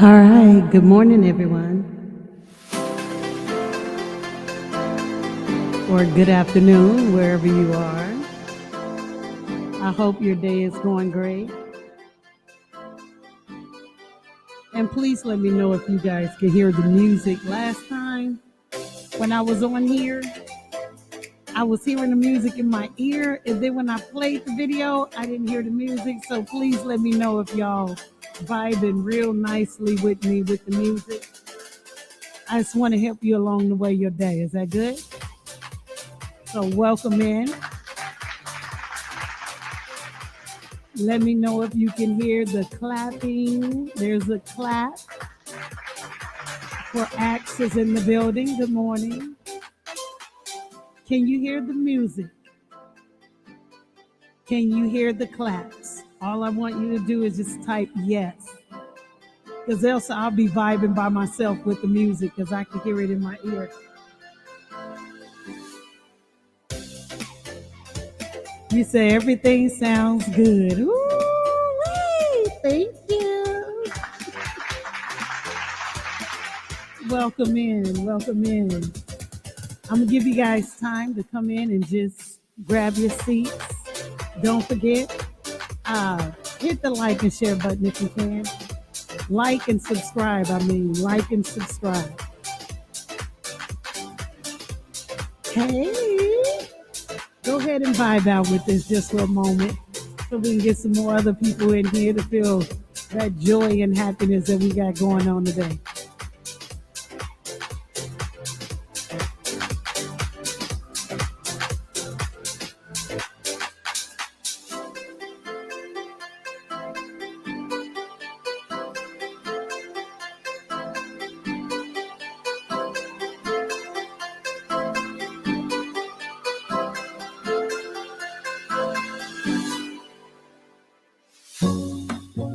All right, good morning, everyone, or good afternoon, wherever you are. I hope your day is going great. And please let me know if you guys can hear the music. Last time when I was on here, I was hearing the music in my ear, and then when I played the video, I didn't hear the music. So please let me know if y'all vibing real nicely with me with the music. I just want to help you along the way your day. Is that good? So welcome in. Let me know if you can hear the clapping. There's a clap for Axes in the building. Good morning. Can you hear the music? Can you hear the claps? All I want you to do is just type yes. Because else I'll be vibing by myself with the music because I can hear it in my ear. You say everything sounds good. Ooh, thank you. Welcome in, welcome in. I'm gonna give you guys time to come in and just grab your seats. Don't forget, hit the like and share button if you can. Like and subscribe, like and subscribe. Hey, go ahead and vibe out with this just for a moment so we can get some more other people in here to feel that joy and happiness that we got going on today.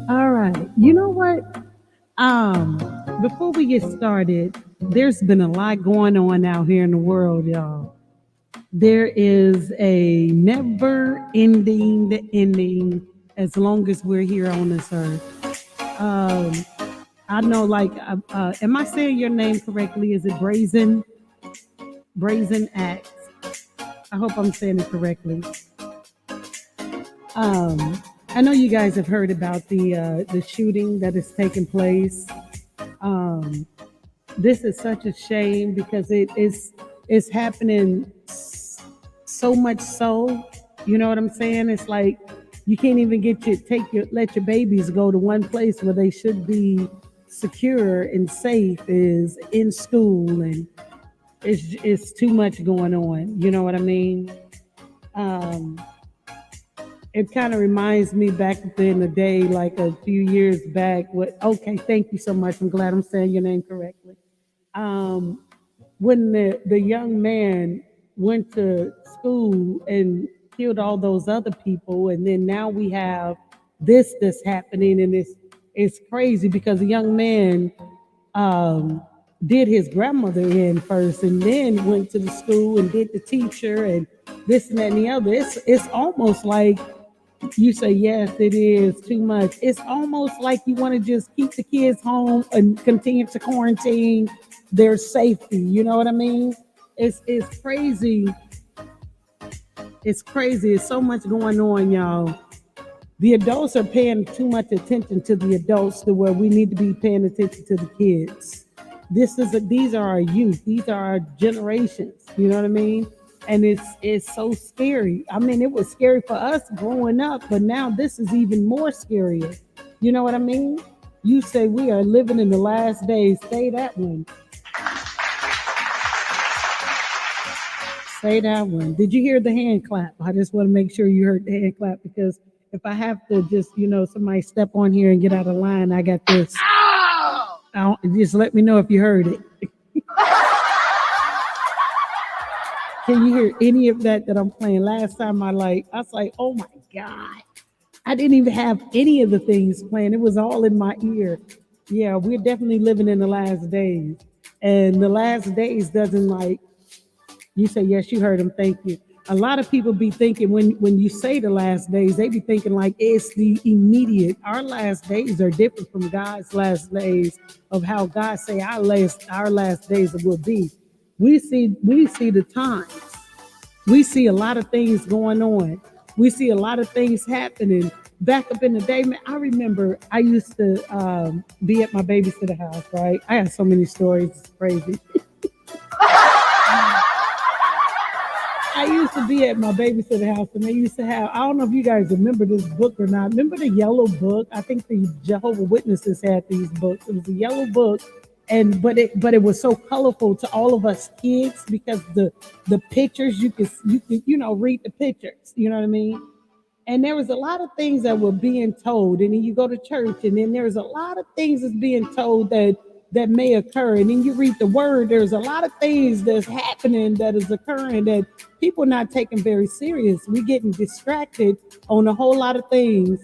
All right. You know what? Before we get started, there's been a lot going on out here in the world, y'all. There is a never ending as long as we're here on this earth. I know, like, am I saying your name correctly? Is it Brazen? Brazen Axe. I hope I'm saying it correctly. I know you guys have heard about the shooting that is taking place. This is such a shame because it's happening so much so. You know what I'm saying? It's like you can't even let your babies go to one place where they should be secure and safe is in school, and it's too much going on. You know what I mean? It kind of reminds me back in the day, like a few years back. Okay, thank you so much. I'm glad I'm saying your name correctly. When the young man went to school and killed all those other people, and then now we have this happening, and it's crazy because the young man did his grandmother in first, and then went to the school and did the teacher and this and that and the other. It's almost like you say, yes, it is too much. It's almost like you want to just keep the kids home and continue to quarantine their safety. You know what I mean? It's crazy. It's crazy. It's so much going on, y'all. The adults are paying too much attention to the adults to where we need to be paying attention to the kids. These are our youth. These are our generations. You know what I mean? And it's so scary. I mean, it was scary for us growing up, but now this is even more scarier. You know what I mean? You say we are living in the last days. Say that one. Say that one. Did you hear the hand clap? I just want to make sure you heard the hand clap because if I have to just, somebody step on here and get out of line, I got this. Just let me know if you heard it. Can you hear any of that I'm playing? Last time I was like, oh my God. I didn't even have any of the things playing. It was all in my ear. Yeah, we're definitely living in the last days. And the last days doesn't you say, yes, you heard him. Thank you. A lot of people be thinking when you say the last days, they be thinking like it's the immediate. Our last days are different from God's last days of how God say our last days will be. We see the times. We see a lot of things going on. We see a lot of things happening. Back up in the day, man, I remember I used to be at my babysitter house, right? I have so many stories, it's crazy. I used to be at my babysitter house, and they used to have, I don't know if you guys remember this book or not. Remember the yellow book? I think the Jehovah Witnesses had these books. It was a yellow book, and but it was so colorful to all of us kids because the pictures you could read the pictures. You know what I mean? And there was a lot of things that were being told, and then you go to church, and then there's a lot of things that's being told that may occur, and then you read the word. There's a lot of things that's happening that is occurring that people not taking very serious. We getting distracted on a whole lot of things,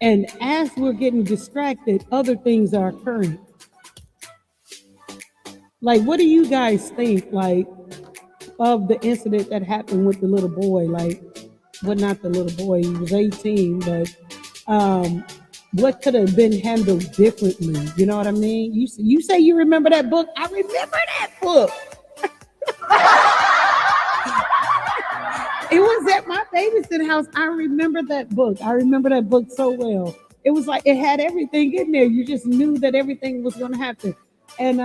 and as we're getting distracted, other things are occurring. Like, what do you guys think? Like, of the incident that happened with the little boy, like, well, not the little boy, he was 18, but um, what could have been handled differently? You know what I mean? You say you remember that book. I remember that book. It was at my babysitting house. I remember that book. I remember that book so well. It was like it had everything in there. You just knew that everything was going to happen. And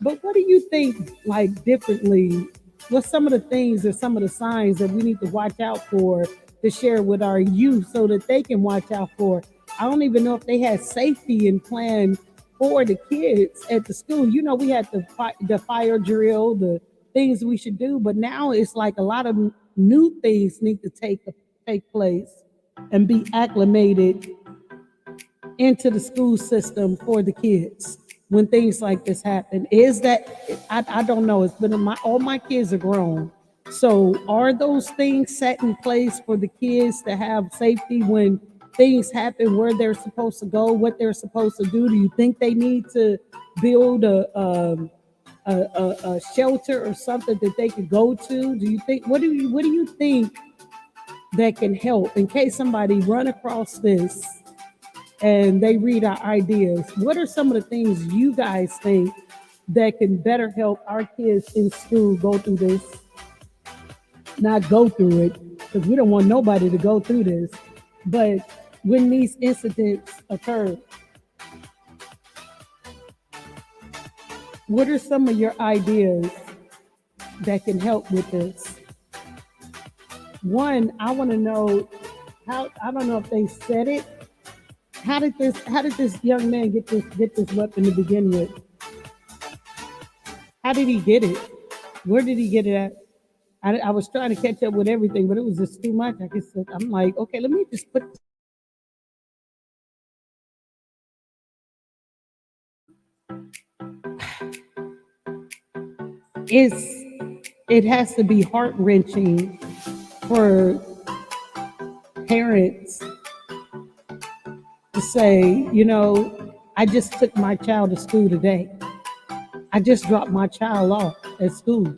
but what do you think like differently? What's some of the things or some of the signs that we need to watch out for to share with our youth so that they can watch out for? I don't even know if they had safety and plan for the kids at the school. You know, we had the fire drill, the things we should do, but now it's like a lot of new things need to take place and be acclimated into the school system for the kids when things like this happen. Is that I don't know. It's been all my kids are grown. So are those things set in place for the kids to have safety when things happen, where they're supposed to go, what they're supposed to do? Do you think they need to build a shelter or something that they could go to? Do you think what do you think that can help in case somebody run across this and they read our ideas? What are some of the things you guys think that can better help our kids in school go through this? Not go through it, because we don't want nobody to go through this. But when these incidents occur, what are some of your ideas that can help with this? One, I want to know how. I don't know if they said it. How did this young man get this weapon to begin with? How did he get it? Where did he get it at? I was trying to catch up with everything, but it was just too much. I guess I'm like, okay, let me just put. It's it has to be heart wrenching for parents to say, I just took my child to school today. I just dropped my child off at school.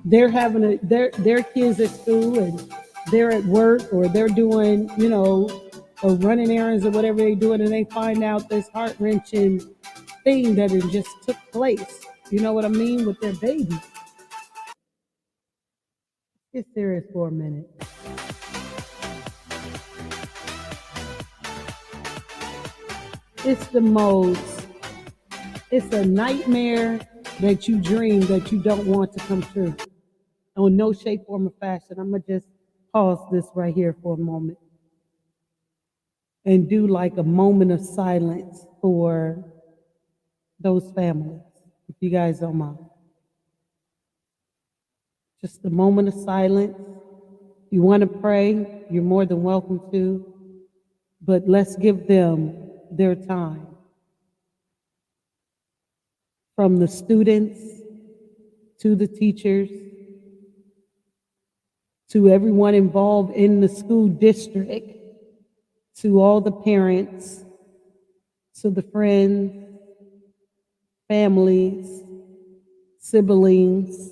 They're having their kids at school, and they're at work, or they're doing, or running errands or whatever they're doing, and they find out this heart wrenching thing that it just took place. You know what I mean, with their baby. Get serious for a minute. It's the most. It's a nightmare that you dream that you don't want to come true. On no shape, form, or fashion. I'm gonna just pause this right here for a moment and do like a moment of silence for those families, if you guys don't mind. Just a moment of silence. You want to pray, you're more than welcome to, but let's give them their time. From the students to the teachers to everyone involved in the school district, to all the parents, to the friends, families, siblings,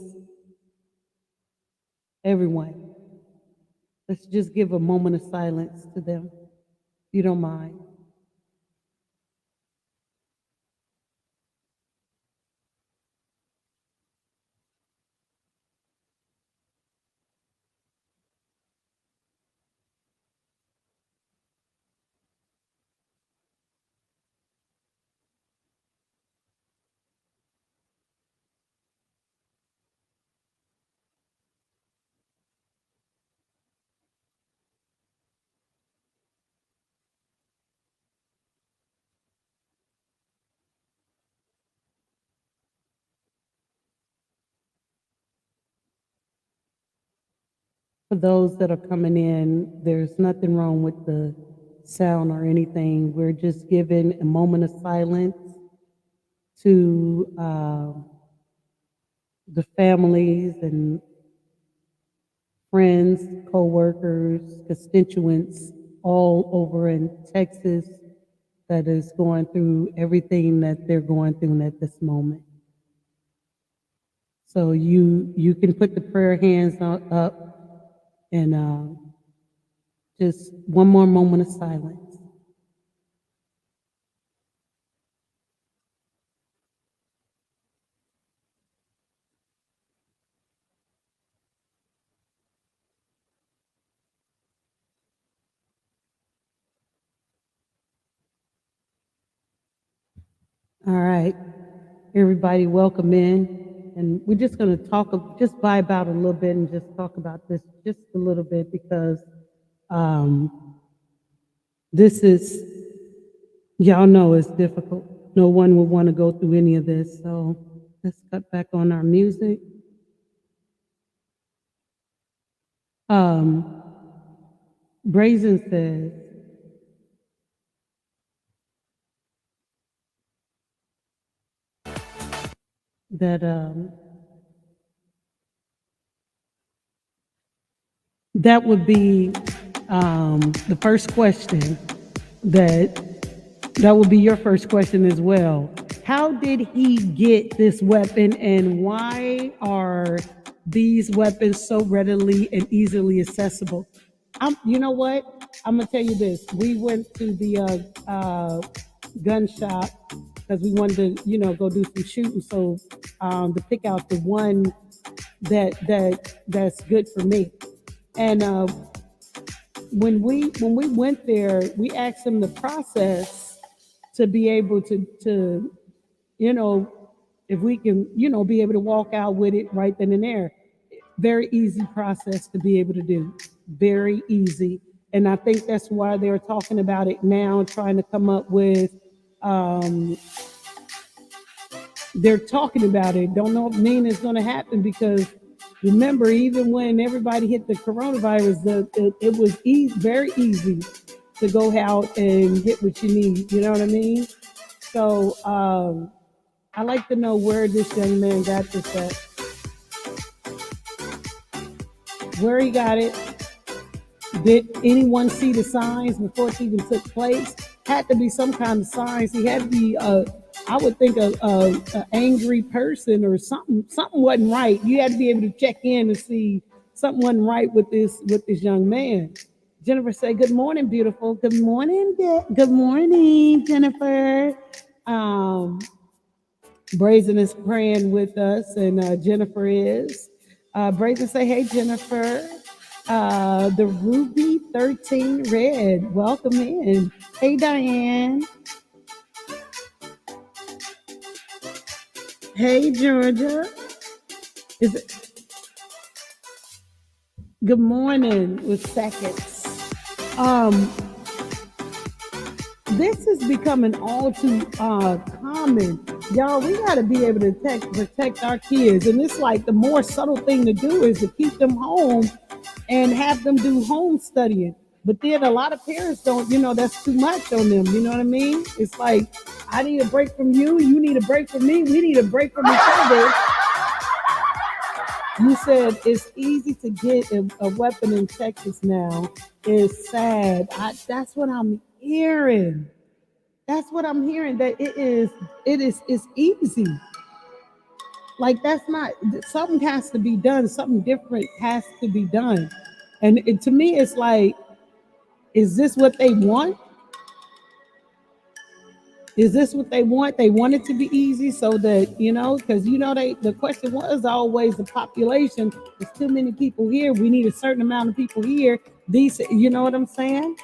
everyone. Let's just give a moment of silence to them, if you don't mind. For those that are coming in, there's nothing wrong with the sound or anything. We're just giving a moment of silence to the families and friends, co-workers, constituents all over in Texas that is going through everything that they're going through at this moment. So you can put the prayer hands up and just one more moment of silence. All right, everybody, welcome in, and we're just going to just vibe out a little bit and just talk about this just a little bit because this is, y'all know, it's difficult. No one would want to go through any of this, so let's cut back on our music. Um, Brazen says that that would be the first question that that would be your first question as well. How did he get this weapon, and why are these weapons so readily and easily accessible? You know what? I'm gonna tell you this. We went to the gun shop because we wanted to, go do some shooting. So to pick out the one that's good for me. And when we went there, we asked them the process to be able to you know if we can be able to walk out with it right then and there. Very easy process to be able to do. Very easy. And I think that's why they're talking about it now, trying to come up with they're talking about it. Don't know if mean it's going to happen because remember, even when everybody hit the coronavirus, it was very easy to go out and get what you need. You know what I mean? So I like to know where this young man got this at, where he got it. Did anyone see the signs before it even took place? Had to be some kind of signs. He had to be, I would think, a angry person or something. Something wasn't right. You had to be able to check in and see something wasn't right with this young man. Jennifer said, "Good morning, beautiful. Good morning, good morning, Jennifer." Um, Brazen is praying with us, and Jennifer is. Brazen say, "Hey, Jennifer." The Ruby 13 Red, welcome in. Hey, Diane. Hey, Georgia. Is it good morning with seconds? Um, this is becoming all too common. Y'all, we got to be able to protect our kids. And it's like the more subtle thing to do is to keep them home and have them do home studying. But then a lot of parents don't, that's too much on them. You know what I mean? It's like, I need a break from you. You need a break from me. We need a break from each other. You said it's easy to get a weapon in Texas now. It's sad. That's what I'm hearing. That's what I'm hearing. That it's easy. Like that's not, something has to be done. Something different has to be done. And to me, it's like, is this what they want? Is this what they want? They want it to be easy so that, because the question was always the population. There's too many people here. We need a certain amount of people here. These, you know what I'm saying?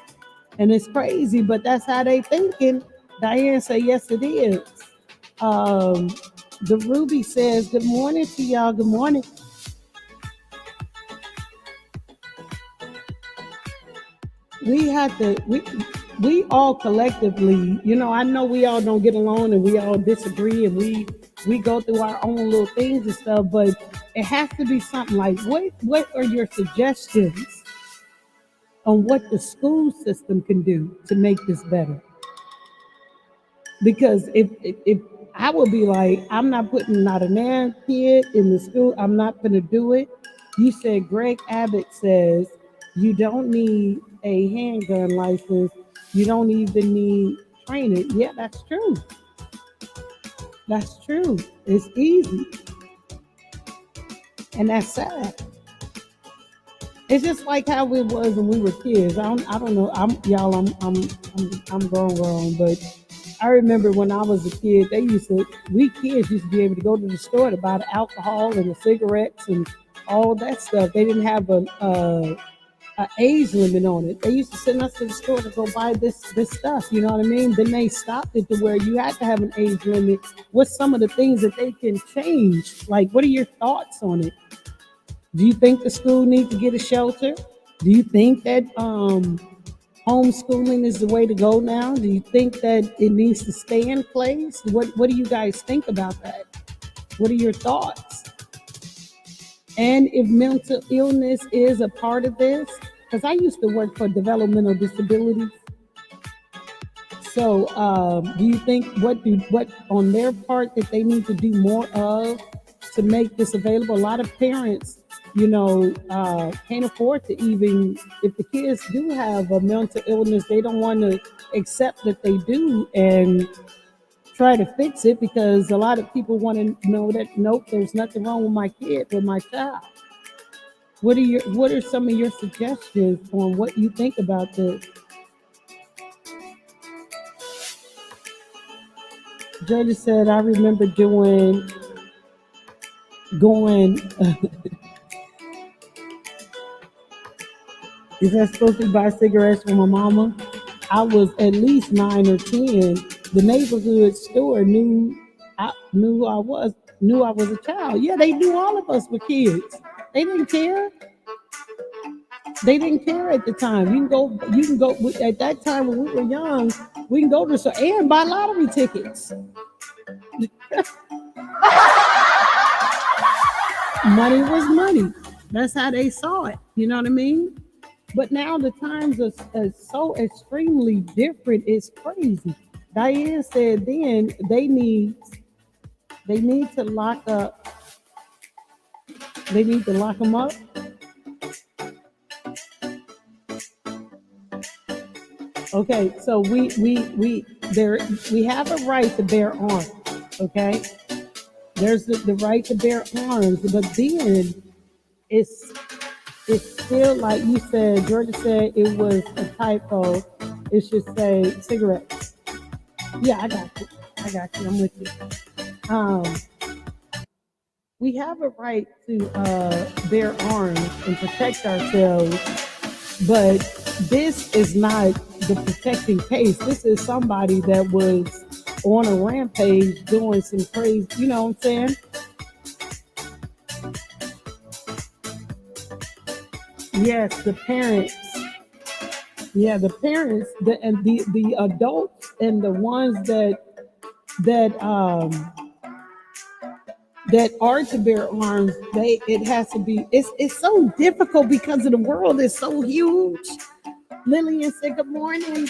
And it's crazy, but that's how they thinking. Diane say, yes, it is. Um, the Ruby says, good morning to y'all. Good morning. We had to, we all collectively, I know we all don't get along and we all disagree and we go through our own little things and stuff, but it has to be something like, what are your suggestions on what the school system can do to make this better? Because if I would be like, I'm not putting not a nan kid in the school, I'm not gonna do it. You said Greg Abbott says you don't need a handgun license, you don't even need training. Yeah, that's true. That's true. It's easy. And that's sad. It's just like how it was when we were kids. I don't know. I'm going wrong, but I remember when I was a kid, we kids used to be able to go to the store to buy the alcohol and the cigarettes and all that stuff. They didn't have a age limit on it. They used to send us to the store to go buy this stuff. You know what I mean? Then they stopped it to where you had to have an age limit. What's some of the things that they can change? Like, what are your thoughts on it? Do you think the school needs to get a shelter? Do you think that homeschooling is the way to go now? Do you think that it needs to stay in place? What do you guys think about that? What are your thoughts? And if mental illness is a part of this, because I used to work for developmental disabilities. So, do you think what on their part that they need to do more of to make this available? A lot of parents, can't afford to even, if the kids do have a mental illness, they don't want to accept that they do and try to fix it because a lot of people want to know that nope, there's nothing wrong with my child. What are some of your suggestions on what you think about this? Jody said, I remember going, is that supposed to buy cigarettes for my mama? I was at least 9 or 10. The neighborhood store knew I was a child. Yeah, they knew all of us were kids. They didn't care. They didn't care at the time. You can go at that time when we were young, we can go to the store and buy lottery tickets. Money was money. That's how they saw it. You know what I mean? But now the times are so extremely different. It's crazy. Diane said then they need to lock up. They need to lock them up. Okay, so we have a right to bear arms. Okay, there's the right to bear arms, but then it's still like you said. Georgia said it was a typo. It should say cigarettes. Yeah, I got you. I got you. I'm with you. We have a right to bear arms and protect ourselves, but this is not the protecting case. This is somebody that was on a rampage doing some crazy, you know what I'm saying? Yes, the parents. Yeah, the parents, the adults and the ones that that are to bear arms, it has to be. It's so difficult because of the world is so huge. Lillian said, good morning,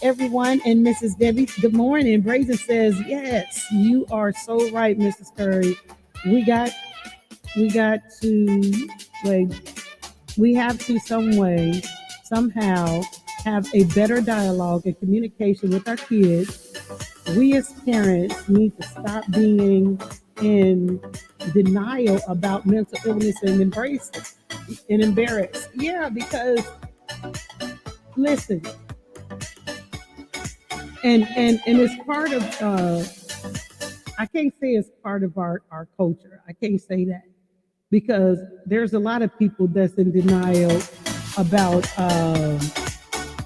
everyone. And Mrs. Debbie, good morning. Brazen says, yes, you are so right, Mrs. Curry. We got to, wait, we have to somehow have a better dialogue and communication with our kids. We as parents need to stop being in denial about mental illness and embrace it and embarrassed. Yeah, because listen, and it's part of I can't say it's part of our culture. I can't say that because there's a lot of people that's in denial about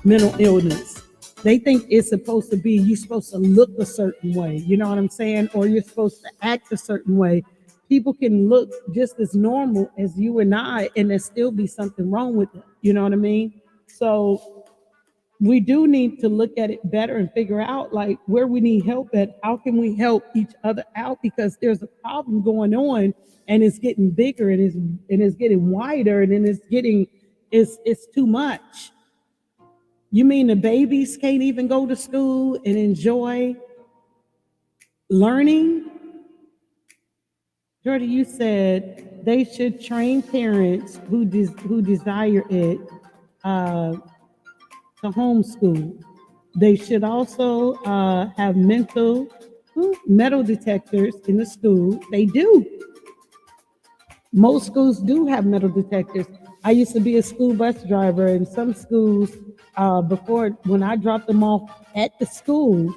mental illness. They think it's supposed to be you're supposed to look a certain way, you know what I'm saying, or you're supposed to act a certain way. People can look just as normal as you and I, and there still be something wrong with them. You know what I mean? So we do need to look at it better and figure out like where we need help at. How can we help each other out? Because there's a problem going on and it's getting bigger and it's getting wider and then it's too much. You mean the babies can't even go to school and enjoy learning? Jordy, you said they should train parents who desire it uh, to homeschool. They should also have metal detectors in the school. They do. Most schools do have metal detectors. I used to be a school bus driver, and some schools, before when I dropped them off at the schools,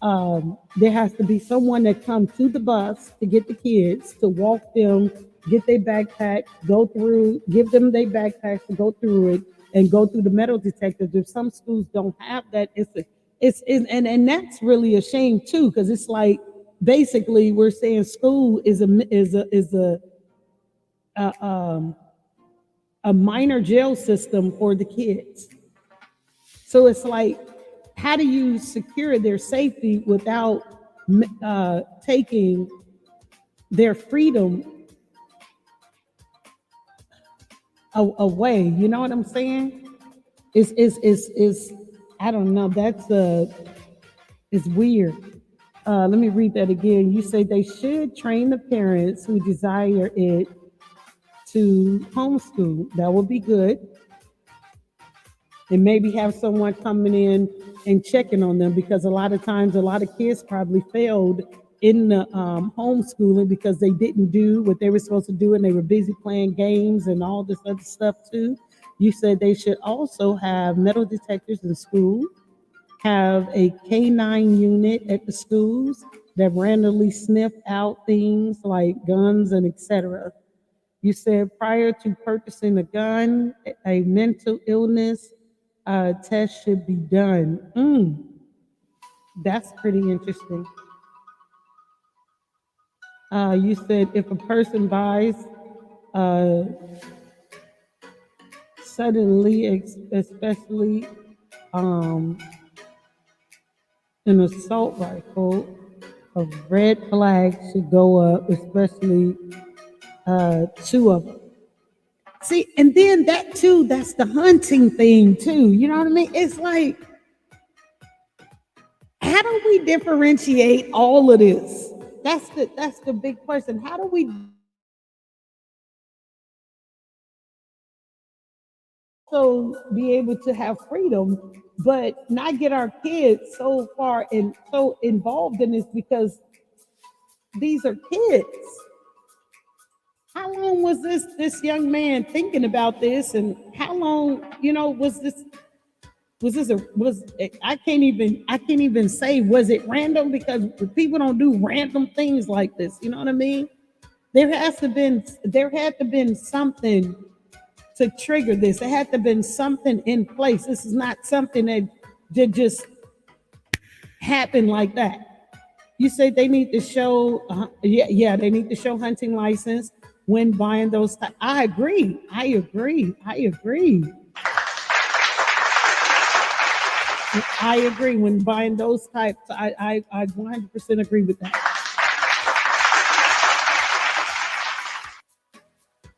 there has to be someone that comes to the bus to get the kids to walk them, get their backpack, go through, give them their backpacks to go through it, and go through the metal detectors. If some schools don't have that, and that's really a shame too, because it's like basically we're saying school a, um, a minor jail system for the kids. So it's like, how do you secure their safety without taking their freedom away? You know what I'm saying? Is I don't know. It's weird. Let me read that again. You say they should train the parents who desire it to homeschool. That would be good. And maybe have someone coming in and checking on them because a lot of times a lot of kids probably failed in the homeschooling because they didn't do what they were supposed to do and they were busy playing games and all this other stuff too. You said they should also have metal detectors in school, have a K9 unit at the schools that randomly sniff out things like guns and etc. You said prior to purchasing a gun, a mental illness test should be done. That's pretty interesting. You said if a person buys uh, suddenly, especially um, an assault rifle, a red flag should go up, especially two of them. See, and then that too, that's the hunting thing too. You know what I mean? It's like, how do we differentiate all of this? That's the big question. How do we so be able to have freedom, but not get our kids so far and so involved in this because these are kids. How long was this young man thinking about this, and how long was I can't even say was it random because people don't do random things like this. You know what I mean? There had to been something to trigger this. There had to been something in place. This is not something that did just happen like that. You say they need to show, yeah, they need to show hunting license when buying those. I agree. I agree. I agree. I agree. When buying those types, I 100% agree with that.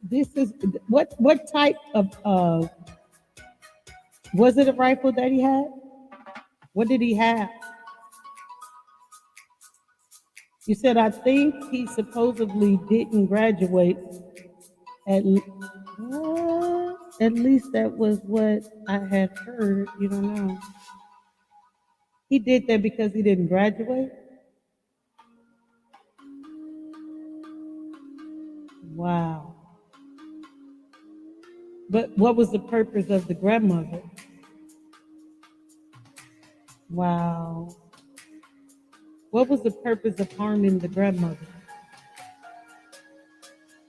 This is what type of was it a rifle that he had? What did he have? You said I think he supposedly didn't graduate. At at least that was what I had heard. You don't know. He did that because he didn't graduate. Wow. But what was the purpose of the grandmother? Wow. What was the purpose of harming the grandmother?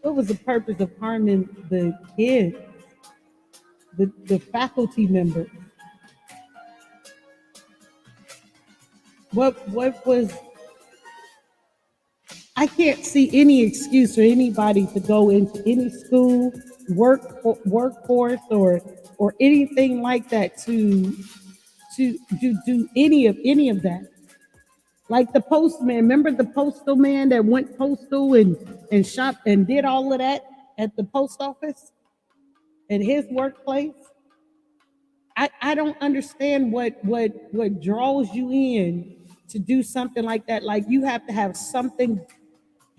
What was the purpose of harming the kids, the faculty members? What was, I can't see any excuse for anybody to go into any school, workforce, or anything like that to do any of that. Like the postman, remember the postal man that went postal and shop and did all of that at the post office at his workplace? I don't understand what draws you in to do something like that. Like you have to have something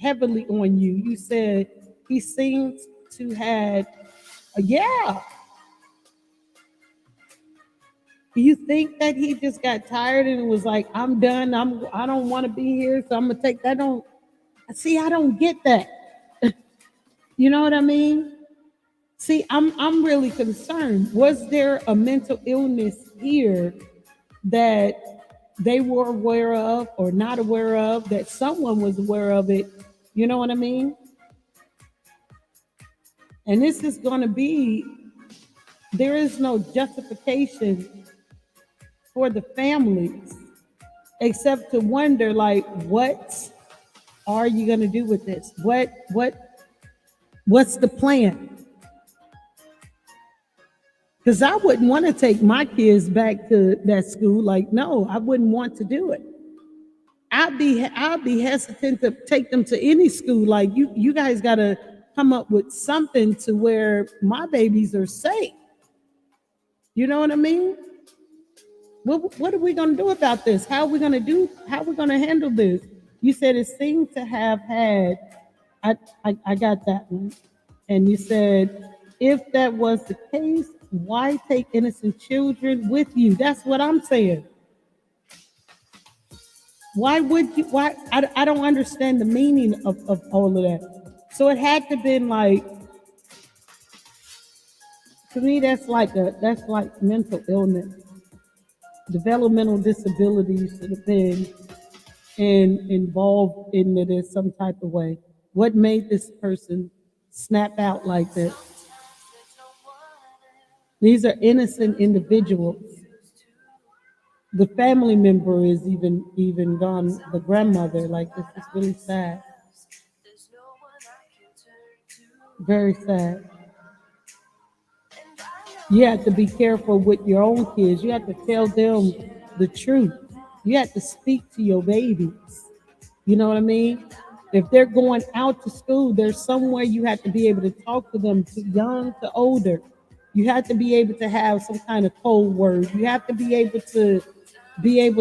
heavily on you. You said he seems to had yeah. Do you think that he just got tired and was like, I'm done. I don't want to be here, so I'm gonna take that. I don't get that. You know what I mean? See, I'm really concerned. Was there a mental illness here that they were aware of or not aware of, that someone was aware of it? You know what I mean? And this is going to be, there is no justification for the families except to wonder, like, what are you going to do with this? What's the plan? Because I wouldn't want to take my kids back to that school. Like, no, I wouldn't want to do it. I'd be hesitant to take them to any school. Like, you guys got to come up with something to where my babies are safe. You know what I mean? What are we going to do about this? How are we going to do? How are we going to handle this? You said it seemed to have had. I got that one, and you said if that was the case, why take innocent children with you? That's what I'm saying. Why would you? Why? I don't understand the meaning of all of that. So it had to been like, to me, that's like mental illness, developmental disabilities should have been involved in it in some type of way. What made this person snap out like that? These are innocent individuals. The family member is even gone. The grandmother, like, this is really sad. Very sad. You have to be careful with your own kids. You have to tell them the truth. You have to speak to your babies. You know what I mean? If they're going out to school, there's somewhere you have to be able to talk to them, to young to older. You have to be able to have some kind of code word. You have to be able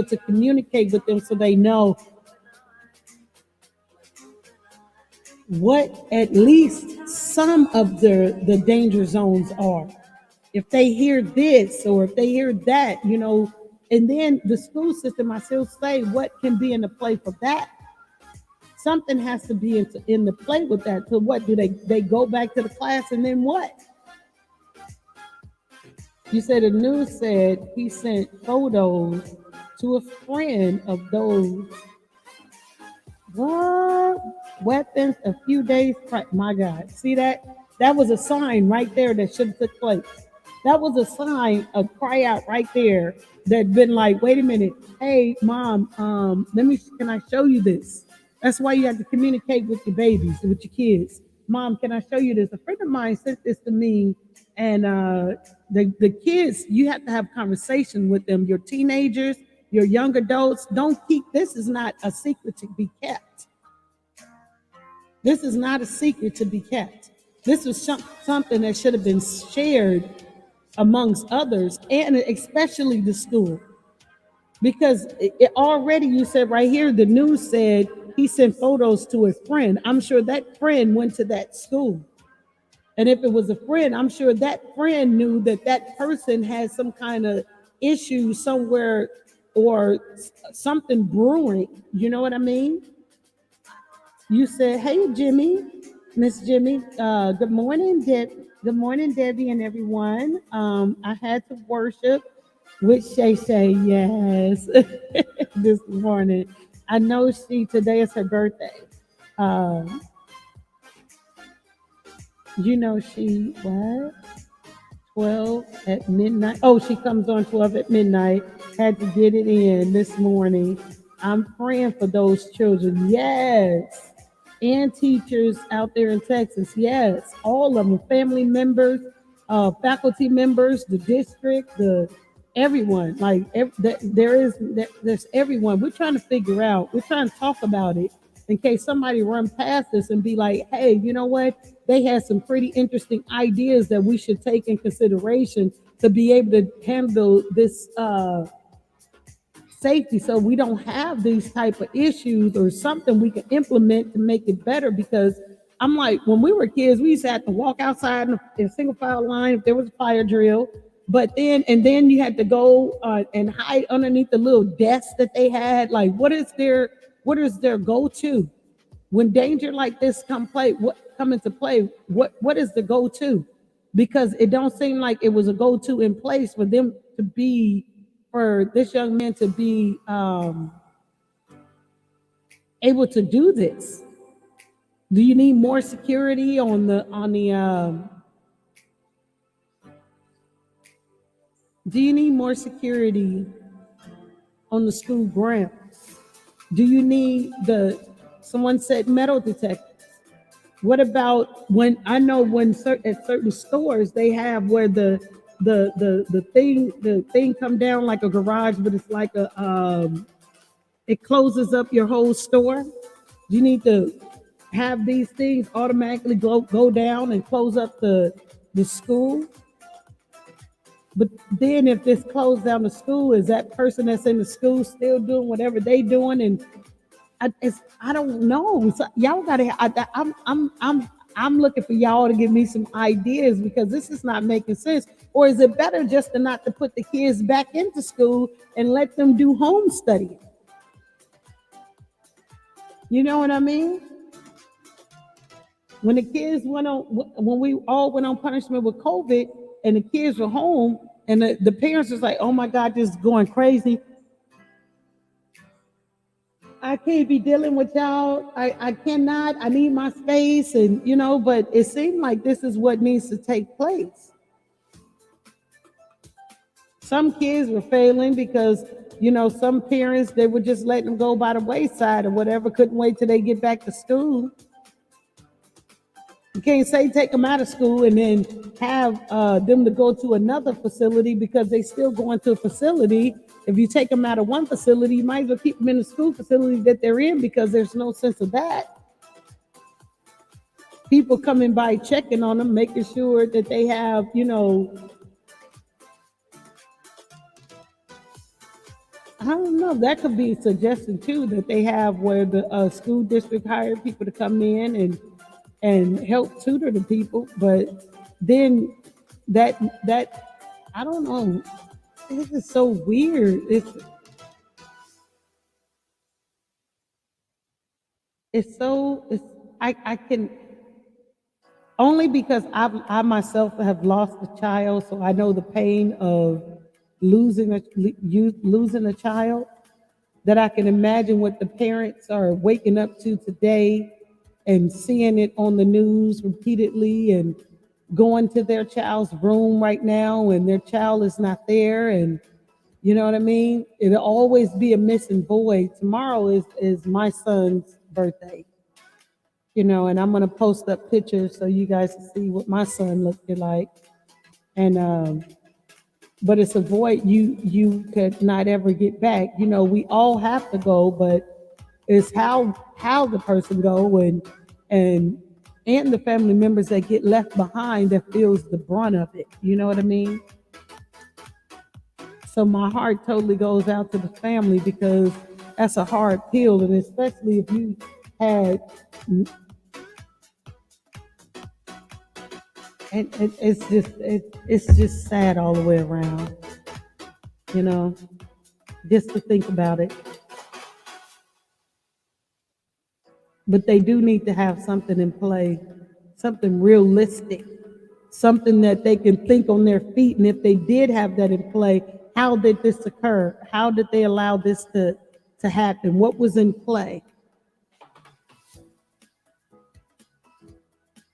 to communicate with them so they know what at least some of the danger zones are. If they hear this or if they hear that, and then the school system, I still say, what can be in the play for that? Something has to be in the play with that. So what do they go back to the class and then what? You said the news said he sent photos to a friend of those what weapons a few days prior. My God, see that? That was a sign right there that should have took place. That was a sign, a cry out right there that been like, wait a minute, hey mom, can I show you this? That's why you have to communicate with your babies, with your kids. Mom, can I show you this? A friend of mine sent this to me, and the kids, you have to have conversation with them. Your teenagers, your young adults, don't keep this is not a secret to be kept. This is not a secret to be kept. This was something that should have been shared amongst others, and especially the school. Because it already, you said right here, the news said he sent photos to a friend. I'm sure that friend went to that school. And if it was a friend, I'm sure that friend knew that that person had some kind of issue somewhere or something brewing. You know what I mean? You said, hey, Jimmy, Miss Jimmy. Good morning, Good morning, Debbie and everyone. I had to worship with Shay Shay, yes, this morning. I know today is her birthday. Uh, what? 12 at midnight. Oh, she comes on 12 at midnight. Had to get it in this morning. I'm praying for those children. Yes. And teachers out there in Texas. Yes. All of them. Family members, faculty members, the district, the everyone. Like there's everyone. We're trying to figure out. We're trying to talk about it in case somebody run past us and be like, hey, you know what? They had some pretty interesting ideas that we should take in consideration to be able to handle this safety, so we don't have these type of issues, or something we can implement to make it better. Because I'm like, when we were kids, we used to have to walk outside in a single file line if there was a fire drill. But then you had to go and hide underneath the little desk that they had. Like, what is their go-to when danger like this come into play? What is the go-to? Because it don't seem like it was a go-to in place for them to be, for this young man to be able to do this. Do you need more security do you need more security on the school grounds? Do you need someone said metal detectors? What about at certain stores they have where the thing come down like a garage, but it's like it closes up your whole store. You need to have these things automatically go down and close up the school. But then if this closed down the school, is that person that's in the school still doing whatever they doing? And I don't know. So y'all gotta. I'm looking for y'all to give me some ideas, because this is not making sense. Or is it better just to not to put the kids back into school and let them do home study? You know what I mean? When the kids when we all went on punishment with COVID, and the kids were home, and the parents was like, "Oh my God, this is going crazy. I can't be dealing with y'all. I cannot. I need my space." And but it seemed like this is what needs to take place. Some kids were failing because some parents, they were just letting them go by the wayside or whatever. Couldn't wait till they get back to school. You can't say take them out of school and then have them to go to another facility, because they still going to a facility. If you take them out of one facility, you might as well keep them in the school facility that they're in, because there's no sense of that. People coming by checking on them, making sure that they have, I don't know. That could be a suggestion too, that they have where the school district hired people to come in and help tutor the people. But then that I don't know. This is so weird. It's I can only because I myself have lost a child, so I know the pain of losing a child. That I can imagine what the parents are waking up to today, and seeing it on the news repeatedly, and going to their child's room right now and their child is not there. And you know what I mean? It'll always be a missing boy. Tomorrow is my son's birthday. And I'm gonna post up pictures so you guys can see what my son looked like. And but it's a void you could not ever get back. We all have to go, but it's how the person go, and the family members that get left behind that feels the brunt of it. You know what I mean? So my heart totally goes out to the family, because that's a hard pill, and especially if you had, and it's just sad all the way around. You know, just to think about it. But they do need to have something in play something realistic, something that they can think on their feet. And if they did have that in play, how did this occur? How did they allow this to happen? What was in play?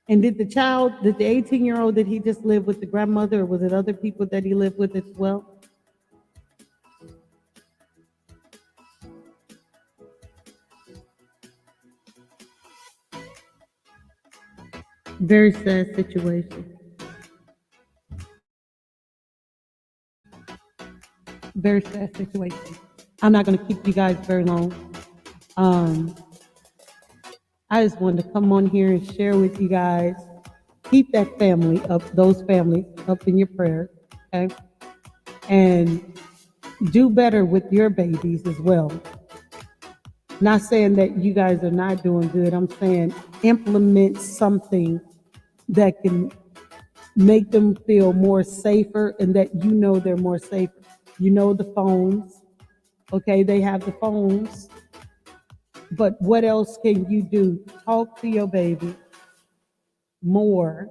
And did the 18-year-old, did he just live with the grandmother, or was it other people that he lived with as well? Very sad situation. Very sad situation. I'm not going to keep you guys very long. Um, I just wanted to come on here and share with you guys. Keep that family up, those families up in your prayer, okay? And do better with your babies as well. Not saying that you guys are not doing good. I'm saying implement something that can make them feel more safer, and that you know they're more safer. You know the phones, okay? They have the phones, but what else can you do? Talk to your baby more.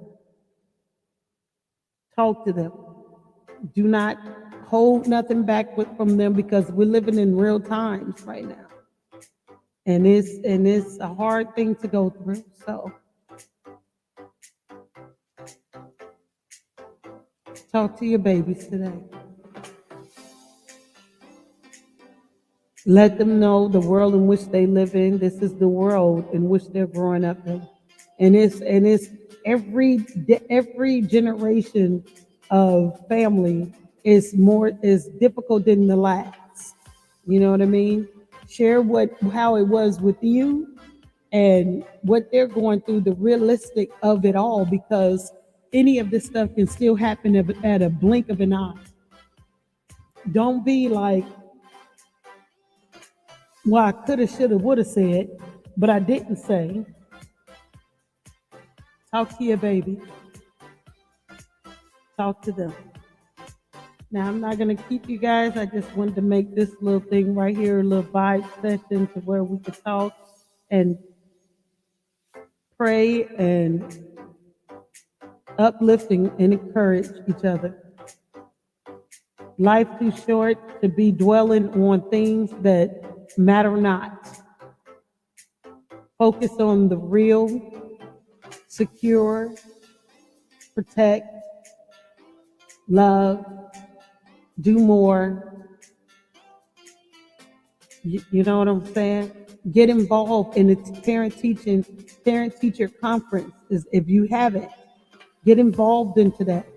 Talk to them. Do not hold nothing back from them, because we're living in real times right now. And it's a hard thing to go through. So talk to your babies today. Let them know the world in which they live in. This is the world in which they're growing up in, and it's every generation of family is difficult than the last. You know what I mean? Share how it was with you and what they're going through, the realistic of it all, because any of this stuff can still happen at a blink of an eye. Don't be like, well, I coulda, shoulda, woulda said, but I didn't say. Talk to your baby. Talk to them. Now, I'm not going to keep you guys. I just wanted to make this little thing right here, a little vibe session to where we could talk and pray and uplifting and encourage each other. Life too short to be dwelling on things that matter not. Focus on the real, secure, protect, love, do more. You know what I'm saying? Get involved in the parent teacher conference. If you haven't, get involved into that.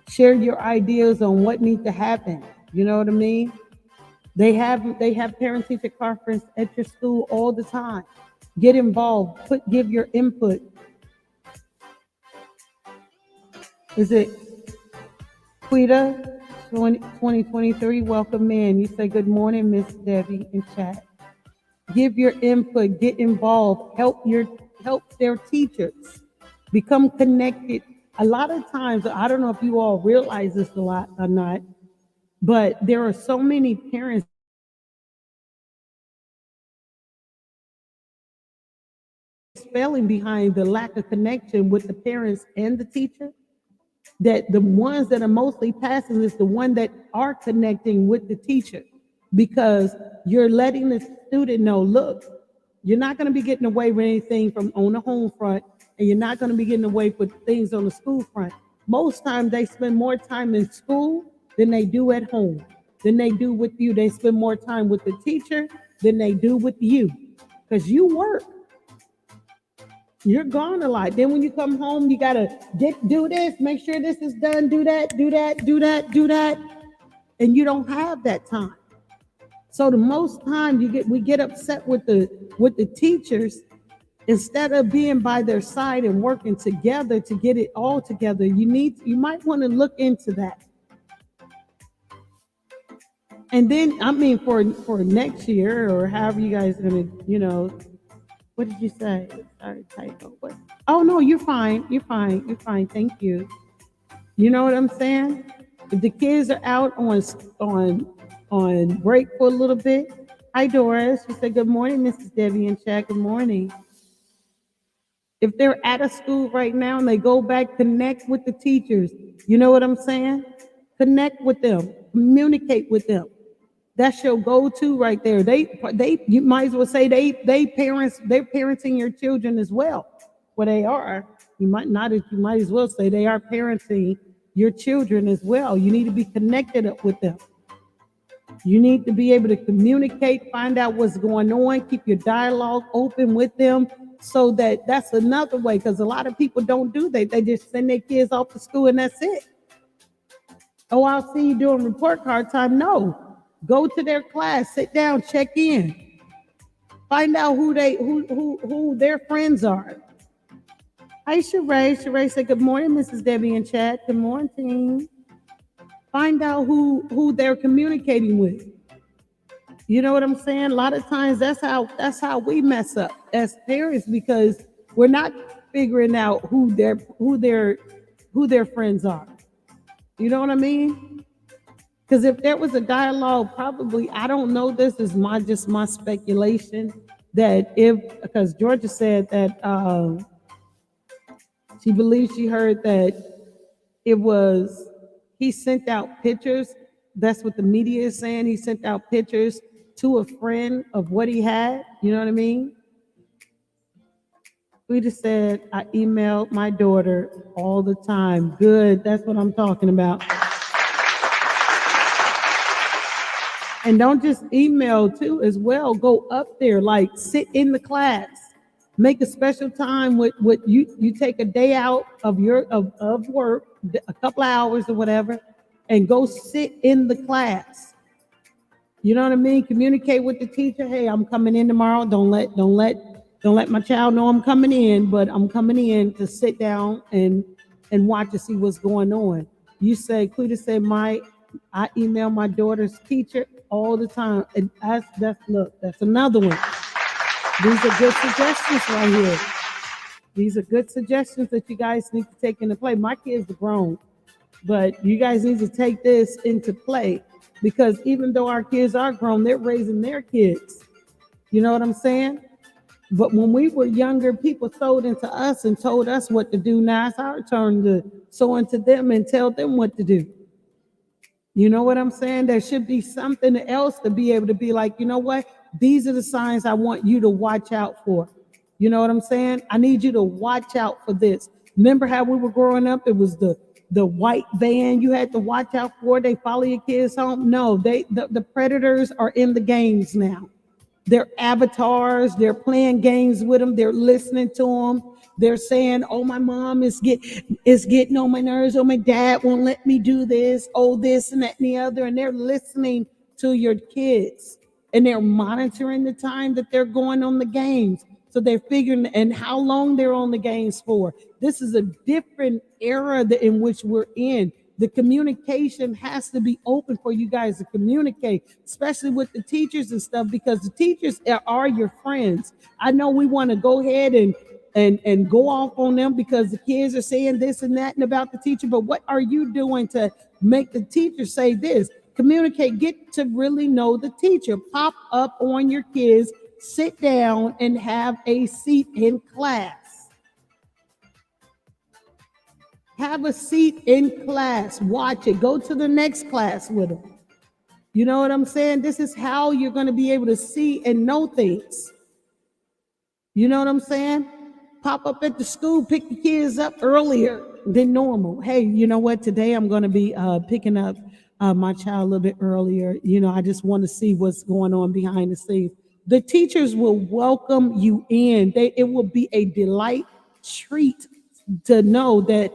Share your ideas on what needs to happen. You know what I mean? They have parent teacher conference at your school all the time. Get involved. Give your input. Is it Quita 2023? Welcome in. You say good morning, Miss Debbie in chat. Give your input. Get involved. Help their teachers. Become connected. A lot of times, I don't know if you all realize this a lot or not, but there are so many parents failing behind the lack of connection with the parents and the teacher, that the ones that are mostly passing is the one that are connecting with the teacher, because you're letting the student know, look, you're not going to be getting away with anything from on the home front, and you're not going to be getting away with things on the school front. Most times they spend more time in school than they do at home, than they do with you. They spend more time with the teacher than they do with you, because you work. You're gone a lot. Then when you come home, you gotta do this, make sure this is done, do that, and you don't have that time. So the most time we get upset with the teachers, instead of being by their side and working together to get it all together. You might want to look into that. And then, I mean, for next year, or however you guys are gonna, what did you say? Sorry, typo. What? Oh no, you're fine. You're fine. You're fine. Thank you. You know what I'm saying? If the kids are out on break for a little bit. Hi, Doris. You said good morning, Mrs. Debbie and Chad. Good morning. If they're at a school right now and they go back, connect with the teachers. You know what I'm saying? Connect with them, communicate with them. That's your go-to right there. They you might as well say they're parenting your children as well. Well, they are. You might not you might as well say they are parenting your children as well. You need to be connected up with them. You need to be able to communicate, find out what's going on, keep your dialogue open with them so that's another way, because a lot of people don't do that. They just send their kids off to school and that's it. Oh, I'll see you during report card time. No. Go to their class, sit down, check in. Find out who their friends are. Hi, Sheree. Sheree said, good morning, Mrs. Debbie and Chad. Good morning. Find out who they're communicating with. You know what I'm saying? A lot of times that's how we mess up as parents, because we're not figuring out who their friends are. You know what I mean? Because if there was a dialogue, probably, I don't know, this is just my speculation, that because Georgia said that she believes she heard that he sent out pictures. That's what the media is saying. He sent out pictures to a friend of what he had. You know what I mean? We just said, I emailed my daughter all the time. Good. That's what I'm talking about. And don't just email too as well. Go up there, like sit in the class. Make a special time with you take a day out of work, a couple of hours or whatever, and go sit in the class. You know what I mean? Communicate with the teacher. Hey, I'm coming in tomorrow. Don't let my child know I'm coming in, but I'm coming in to sit down and watch to see what's going on. You say, Cleta said, I email my daughter's teacher all the time. And that's another one. These are good suggestions right here. These are good suggestions that you guys need to take into play. My kids are grown, but you guys need to take this into play, because even though our kids are grown, they're raising their kids. You know what I'm saying? But when we were younger, people sold into us and told us what to do. Now it's our turn to sow into them and tell them what to do. You know what I'm saying? There should be something else to be able to be like, you know what? These are the signs I want you to watch out for. You know what I'm saying? I need you to watch out for this. Remember how we were growing up? It was the white van you had to watch out for. They follow your kids home. No, the predators are in the games now. They're avatars. They're playing games with them. They're listening to them. They're saying, oh, my mom is getting on my nerves. Oh, my dad won't let me do this. Oh, this and that and the other. And they're listening to your kids. And they're monitoring the time that they're going on the games. So they're figuring and how long they're on the games for. This is a different era in which we're in. The communication has to be open for you guys to communicate, especially with the teachers and stuff, because the teachers are your friends. I know we want to go ahead and go off on them because the kids are saying this and that and about the teacher, but what are you doing to make the teacher say this? Communicate, get to really know the teacher. Pop up on your kids, sit down and have a seat in class. Have a seat in class. Watch it. Go to the next class with them. You know what I'm saying? This is how you're going to be able to see and know things. You know what I'm saying? Pop up at the school, pick the kids up earlier than normal. Hey, you know what? Today I'm going to be picking up my child a little bit earlier. You know, I just want to see what's going on behind the scenes. The teachers will welcome you in. It will be a delight treat to know that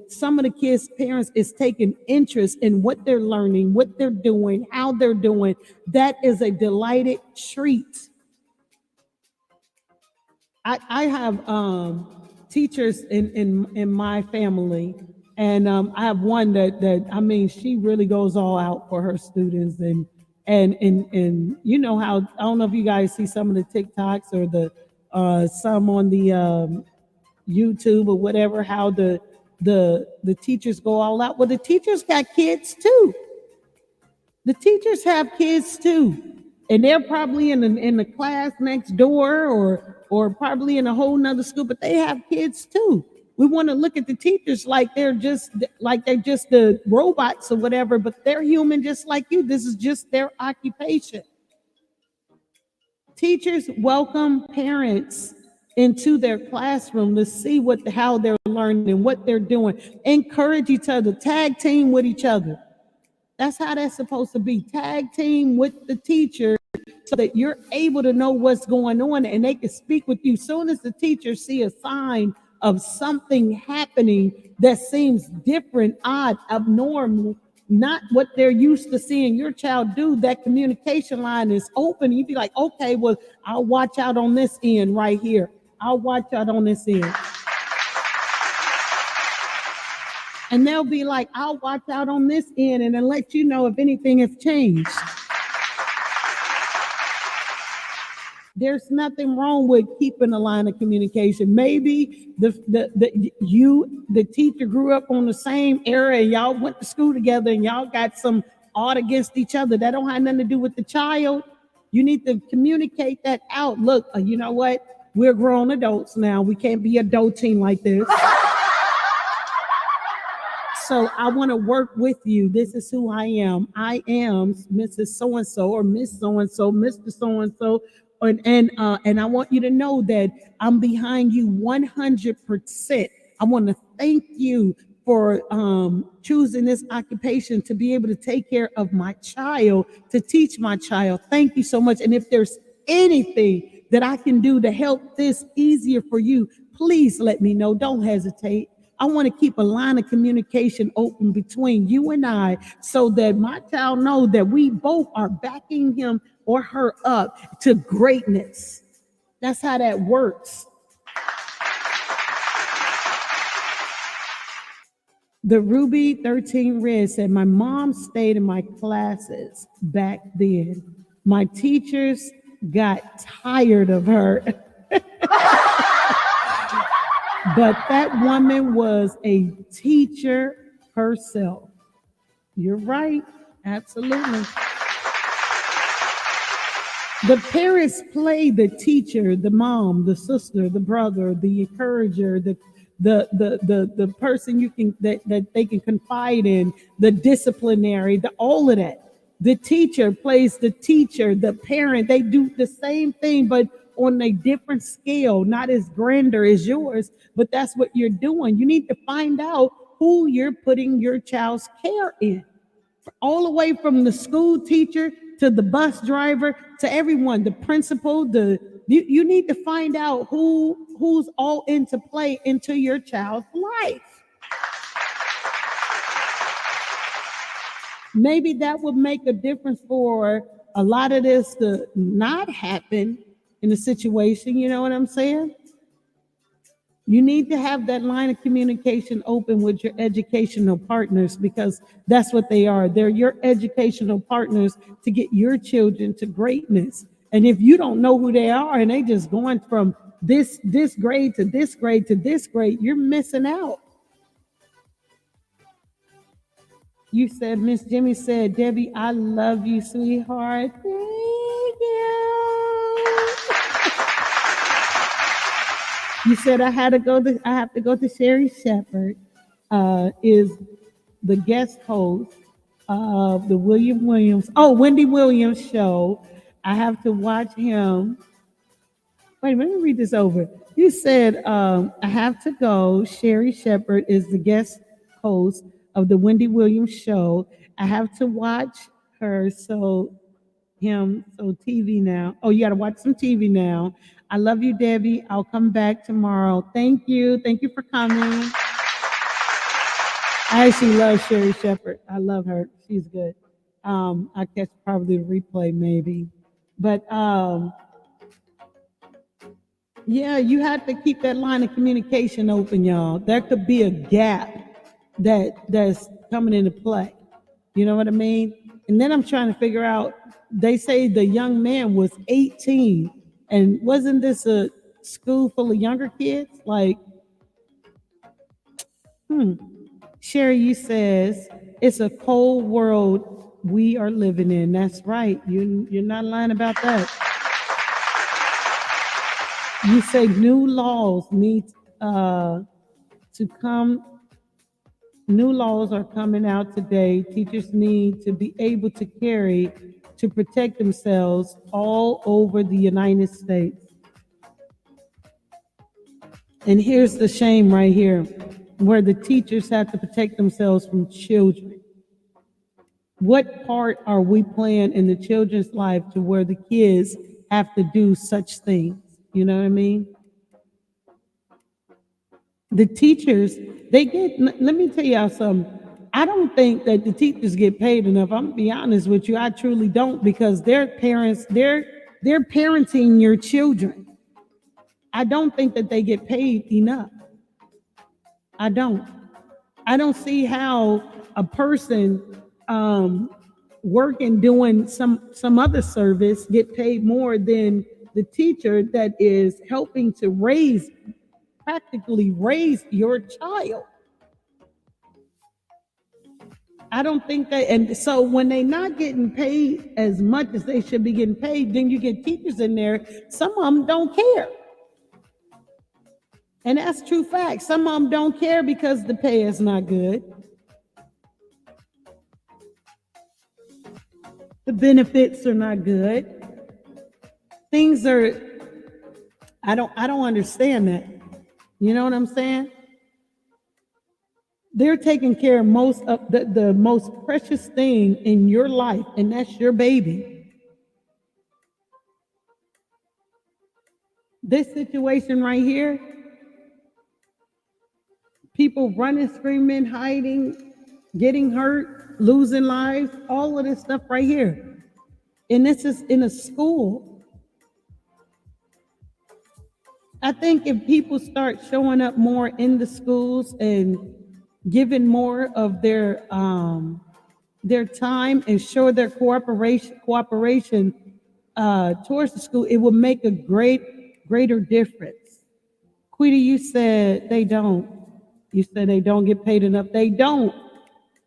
some of the kids' parents is taking interest in what they're learning, what they're doing, how they're doing. That is a delighted treat. I have teachers in my family, and I have one that I mean, she really goes all out for her students, and you know how, I don't know if you guys see some of the TikToks or the some on the YouTube or whatever, how the teachers go all out. Well, the teachers got kids too. The teachers have kids too, and they're probably in the class next door or or probably in a whole nother school, but they have kids too. We want to look at the teachers like they're just the robots or whatever, but they're human just like you. This is just their occupation. Teachers welcome parents into their classroom to see how they're learning and what they're doing. Encourage each other, tag team with each other. That's how that's supposed to be. Tag team with the teacher so that you're able to know what's going on and they can speak with you. Soon as the teacher see a sign of something happening that seems different, odd, abnormal, not what they're used to seeing your child do, that communication line is open. You'd be like, okay, well, I'll watch out on this end right here. I'll watch out on this end. And they'll be like, I'll watch out on this end and then let you know if anything has changed. There's nothing wrong with keeping a line of communication. Maybe the teacher grew up on the same era and y'all went to school together and y'all got some odd against each other. That don't have nothing to do with the child. You need to communicate that out. Look, you know what? We're grown adults now. We can't be adulting like this. So I want to work with you. This is who I am. I am Mrs. So-and-so or Miss So-and-so, Mr. So-and-so. And I want you to know that I'm behind you 100%. I want to thank you for choosing this occupation to be able to take care of my child, to teach my child. Thank you so much. And if there's anything that I can do to help this easier for you, please let me know. Don't hesitate. I want to keep a line of communication open between you and I so that my child knows that we both are backing him or her up to greatness. That's how that works. The Ruby 13 Red said, my mom stayed in my classes back then. My teachers got tired of her. But that woman was a teacher herself. You're right. Absolutely. The parents play the teacher, the mom, the sister, the brother, the encourager, the person that they can confide in, the disciplinary, all of that. The teacher plays the teacher, the parent. They do the same thing, but on a different scale, not as grander as yours, but that's what you're doing. You need to find out who you're putting your child's care in. All the way from the school teacher to the bus driver to everyone, the principal, you need to find out who's all into play into your child's life. Maybe that would make a difference for a lot of this to not happen in the situation. You know what I'm saying? You need to have that line of communication open with your educational partners because that's what they are. They're your educational partners to get your children to greatness. And if you don't know who they are and they just going from this grade to this grade to this grade, you're missing out. You said, Miss Jimmy said, Debbie, I love you, sweetheart. Thank you. You said I have to go to Sherry Shepherd, is the guest host of the Wendy Williams show. I have to watch him. Wait, let me read this over. You said I have to go. Sherry Shepherd is the guest host of the Wendy Williams show. I have to watch her. So TV now. Oh, you got to watch some TV now. I love you, Debbie. I'll come back tomorrow. Thank you. Thank you for coming. I actually love Sherry Shepherd. I love her. She's good. I catch probably the replay maybe. But yeah, you have to keep that line of communication open, y'all. There could be a gap that's coming into play. You know what I mean? And then I'm trying to figure out, they say the young man was 18. And wasn't this a school full of younger kids? Like, Sherry, you says, it's a cold world we are living in. That's right. You're not lying about that. You say new laws need to come. New laws are coming out today. Teachers need to be able to carry to protect themselves all over the United States. And here's the shame right here, where the teachers have to protect themselves from children. What part are we playing in the children's life to where the kids have to do such things? You know what I mean? The teachers, they get, let me tell y'all something. I don't think that the teachers get paid enough. I'm gonna be honest with you. I truly don't, because their parents, they're parenting your children. I don't think that they get paid enough. I don't. I don't see how a person working doing some other service get paid more than the teacher that is helping to practically raise your child. I don't think that, and so when they not getting paid as much as they should be getting paid, then you get teachers in there. Some of them don't care. And that's true fact. Some of them don't care because the pay is not good. The benefits are not good. Things are, I don't understand that. You know what I'm saying? They're taking care of most of the most precious thing in your life, and that's your baby. This situation right here, people running, screaming, hiding, getting hurt, losing lives, all of this stuff right here. And this is in a school. I think if people start showing up more in the schools and giving more of their time and show their cooperation towards the school, it will make a greater difference. Quita, you said they don't. You said they don't get paid enough. They don't.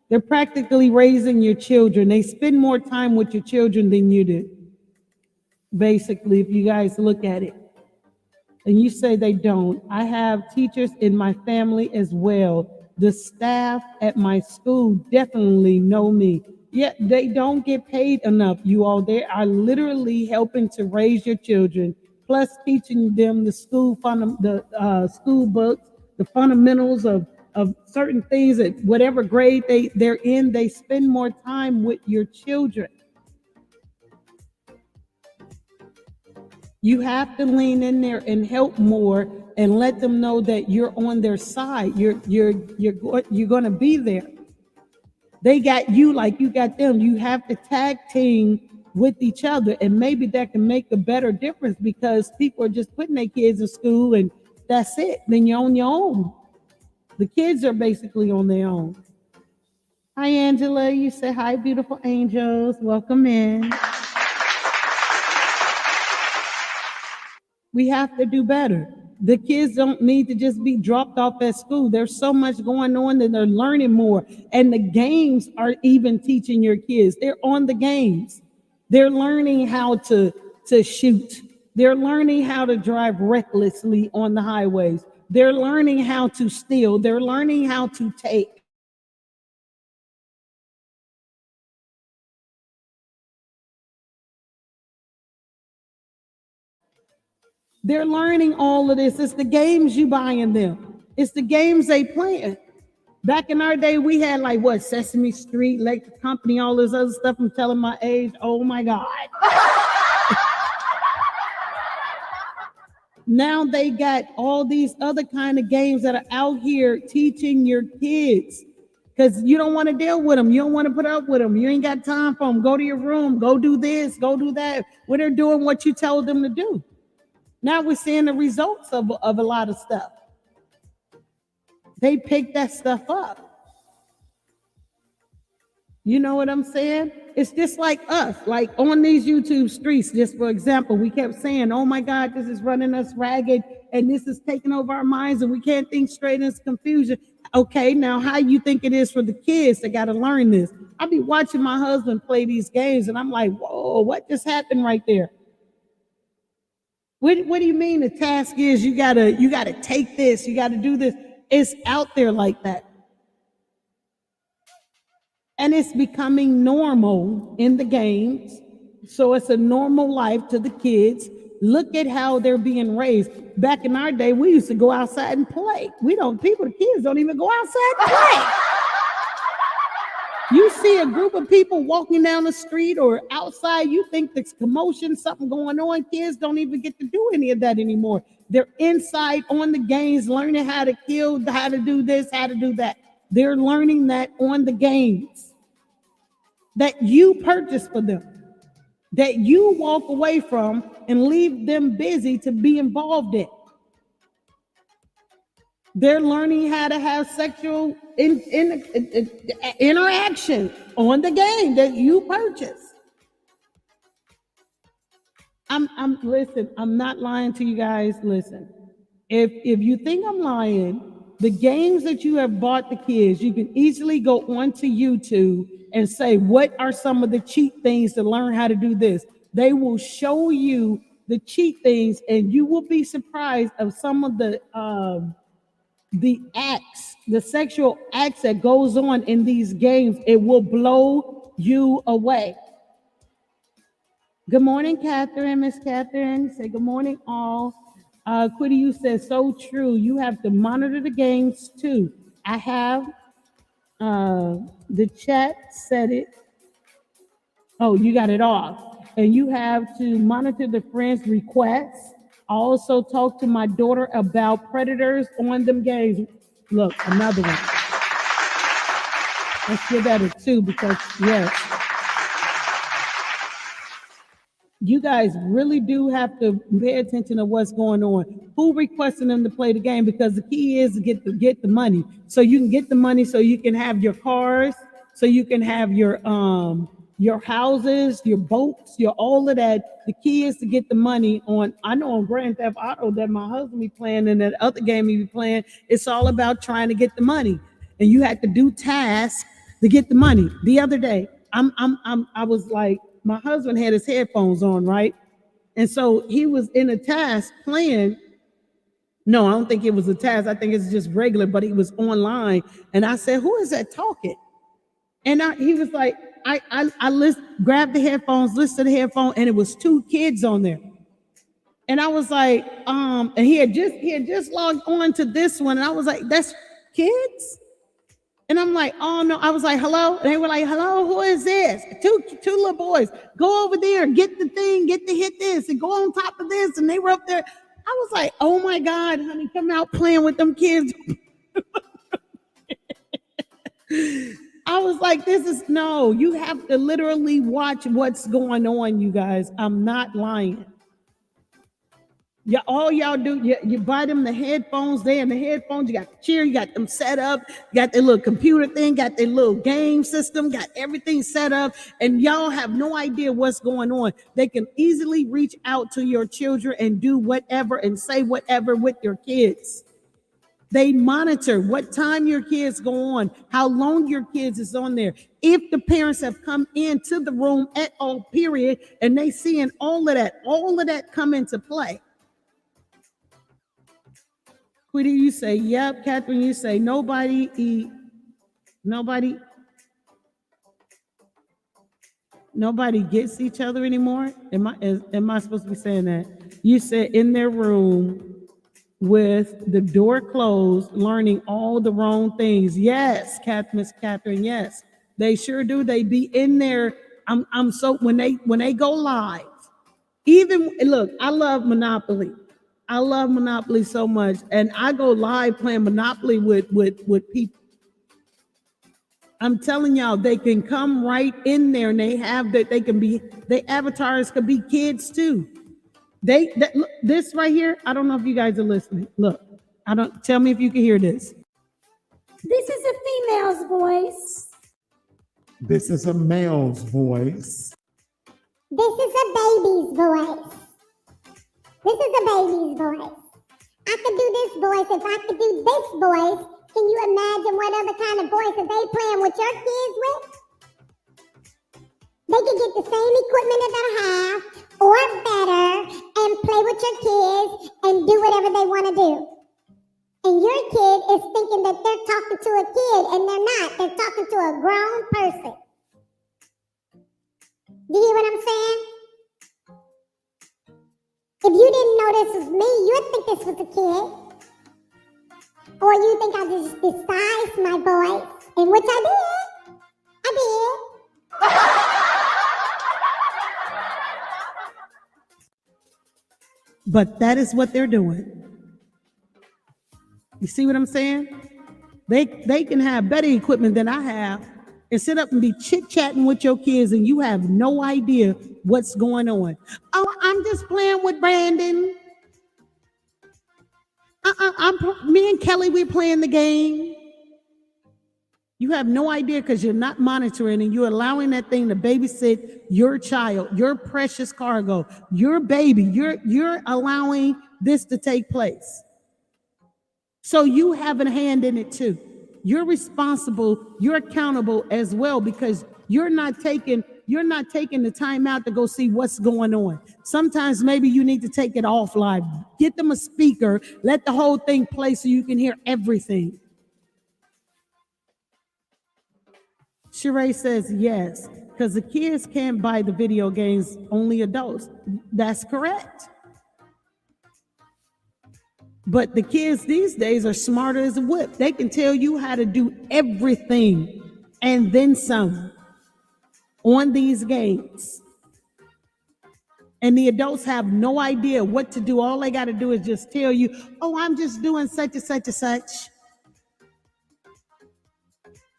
They're practically raising your children. They spend more time with your children than you do. Basically, if you guys look at it. And you say they don't. I have teachers in my family as well. The staff at my school definitely know me. Yet they don't get paid enough, you all. They are literally helping to raise your children, plus teaching them the school school books, the fundamentals of certain things at whatever grade they're in. They spend more time with your children. You have to lean in there and help more and let them know that you're on their side. You're going to be there. They got you like you got them. You have to tag team with each other, and maybe that can make a better difference, because people are just putting their kids in school and that's it. Then you're on your own. The kids are basically on their own. Hi, Angela. You say hi, beautiful angels. Welcome in. We have to do better. The kids don't need to just be dropped off at school. There's so much going on that they're learning more. And the games are even teaching your kids. They're on the games. They're learning how to shoot. They're learning how to drive recklessly on the highways. They're learning how to steal. They're learning how to take. They're learning all of this. It's the games you buying them. It's the games they playing. Back in our day, we had like what, Sesame Street, Lake Company, all this other stuff. I'm telling my age. Oh my God. Now they got all these other kind of games that are out here teaching your kids, because you don't want to deal with them. You don't want to put up with them. You ain't got time for them. Go to your room. Go do this. Go do that. When they're doing what you tell them to do. Now we're seeing the results of a lot of stuff. They pick that stuff up. You know what I'm saying? It's just like us, like on these YouTube streets, just for example, we kept saying, oh my God, this is running us ragged and this is taking over our minds and we can't think straight and it's confusion. Okay, now how you think it is for the kids that got to learn this? I be watching my husband play these games and I'm like, whoa, what just happened right there? What do you mean the task is you gotta take this, you gotta do this? It's out there like that. And it's becoming normal in the games. So it's a normal life to the kids. Look at how they're being raised. Back in our day, we used to go outside and play. The kids don't even go outside and play. You see a group of people walking down the street or outside, you think there's commotion, something going on. Kids don't even get to do any of that anymore. They're inside on the games, learning how to kill, how to do this, how to do that. They're learning that on the games that you purchase for them, that you walk away from and leave them busy to be involved in. They're learning how to have sexual interaction on the game that you purchase. Listen, I'm not lying to you guys. Listen, if you think I'm lying, the games that you have bought the kids, you can easily go onto YouTube and say, what are some of the cheat things to learn how to do this? They will show you the cheat things, and you will be surprised of some of the acts, the sexual acts that goes on in these games. It will blow you away. Good morning, Catherine. Miss Catherine, say good morning, all. Quitty, you said so true. You have to monitor the games too. I have the chat said it. Oh, you got it off. And you have to monitor the friends' requests. I also talk to my daughter about predators on them games. Look, another one. Let's give that a 2 because, yes. You guys really do have to pay attention to what's going on. Who requesting them to play the game? Because the key is to get the money. So you can get the money so you can have your cars, so you can have your houses, your boats, your all of that. The key is to get the money on. I know on Grand Theft Auto that my husband be playing and that other game he be playing. It's all about trying to get the money, and you have to do tasks to get the money. The other day, I was like, my husband had his headphones on, right? And so he was in a task playing. No, I don't think it was a task. I think it's just regular, but he was online. And I said, who is that talking? And he was like, I grabbed the headphones, listened to the headphone, and it was 2 kids on there. And I was like, and he had just logged on to this one. And I was like, that's kids? And I'm like, oh no. I was like, hello. And they were like, hello, who is this? Two little boys. Go over there, get the thing, get to hit this, and go on top of this. And they were up there. I was like, oh my God, honey, come out playing with them kids. I was like, no, you have to literally watch what's going on, you guys. I'm not lying. Yeah, all y'all do, you buy them the headphones. They in the headphones, you got the chair, you got them set up, you got their little computer thing, got their little game system, got everything set up, and y'all have no idea what's going on. They can easily reach out to your children and do whatever and say whatever with your kids. They monitor what time your kids go on, how long your kids is on there. If the parents have come into the room at all, period, and they seeing all of that come into play. Quitty, you say, yep. Catherine, you say, nobody gets each other anymore. Am I supposed to be saying that? You said in their room with the door closed, learning all the wrong things. Yes, Miss Catherine, yes. They sure do. They be in there. I'm so when they go live, even look, I love Monopoly. I love Monopoly so much, and I go live playing Monopoly with people. I'm telling y'all, they can come right in there, and they have that. Their avatars could be kids too. Look, this right here. I don't know if you guys are listening. Look, tell me if you can hear this. This is a female's voice. This is a male's voice. This is a baby's voice. This is a baby's voice. I could do this voice. If I could do this voice, can you imagine what other kind of voices they playing with your kids with? They could get the same equipment that I have, or better and play with your kids and do whatever they want to do. And your kid is thinking that they're talking to a kid, and they're not. They're talking to a grown person. Do you hear what I'm saying? If you didn't know this was me, you'd think this was a kid. Or you think I just disguised my voice, in which I did. But that is what they're doing. You see what I'm saying? They can have better equipment than I have and sit up and be chit-chatting with your kids and you have no idea what's going on. Oh, I'm just playing with Brandon. Me and Kelly, we're playing the game. You have no idea because you're not monitoring and you're allowing that thing to babysit your child, your precious cargo, your baby. You're allowing this to take place. So you have a hand in it too. You're responsible, you're accountable as well because you're not taking the time out to go see what's going on. Sometimes maybe you need to take it offline. Get them a speaker, let the whole thing play so you can hear everything. Sheree says yes, because the kids can't buy the video games, only adults. That's correct. But the kids these days are smarter as a whip. They can tell you how to do everything and then some on these games. And the adults have no idea what to do. All they got to do is just tell you, oh, I'm just doing such and such and such.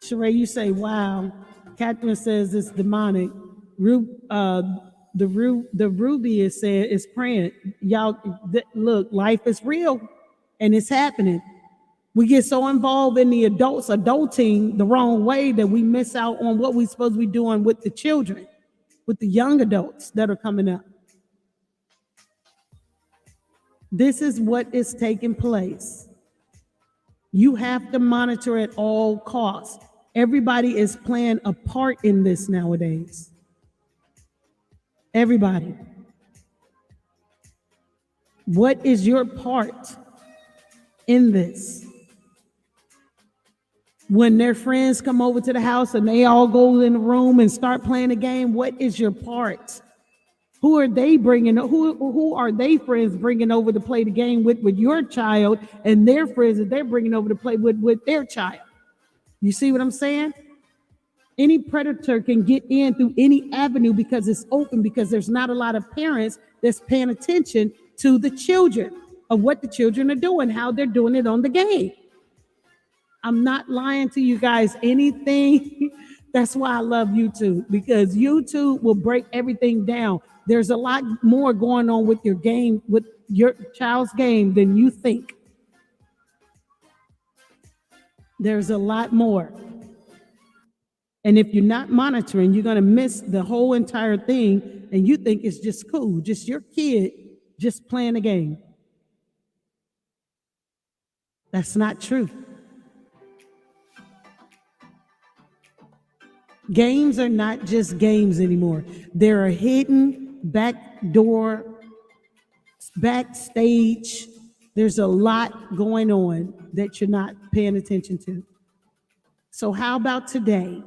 Sheree, you say, wow. Catherine says it's demonic. The Ruby is saying it's praying. Y'all, look, life is real and it's happening. We get so involved in the adulting the wrong way that we miss out on what we're supposed to be doing with the children, with the young adults that are coming up. This is what is taking place. You have to monitor at all costs. Everybody is playing a part in this nowadays. Everybody. What is your part in this? When their friends come over to the house and they all go in the room and start playing a game, what is your part? Who are they bringing? Who are they friends bringing over to play the game with your child, and their friends that they're bringing over to play with their child? You see what I'm saying? Any predator can get in through any avenue because it's open, because there's not a lot of parents that's paying attention to the children, of what the children are doing, how they're doing it on the game. I'm not lying to you guys anything. That's why I love YouTube, because YouTube will break everything down. There's a lot more going on with your game, with your child's game, than you think. There's a lot more. And if you're not monitoring, you're going to miss the whole entire thing, and you think it's just cool, just your kid just playing a game. That's not true. Games are not just games anymore. There are hidden backdoor, backstage. There's a lot going on that you're not paying attention to. So how about today?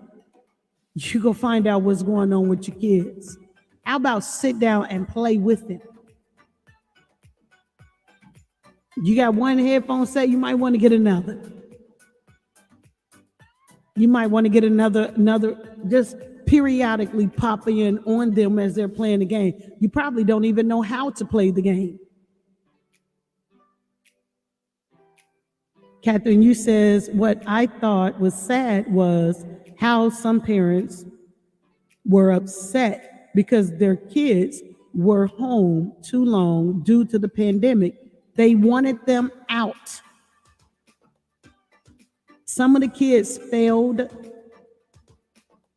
You go find out what's going on with your kids. How about sit down and play with them? You got one headphone set, you might want to get another. You might want to get another, just periodically pop in on them as they're playing the game. You probably don't even know how to play the game. Catherine, you says, what I thought was sad was how some parents were upset because their kids were home too long due to the pandemic. They wanted them out. Some of the kids failed.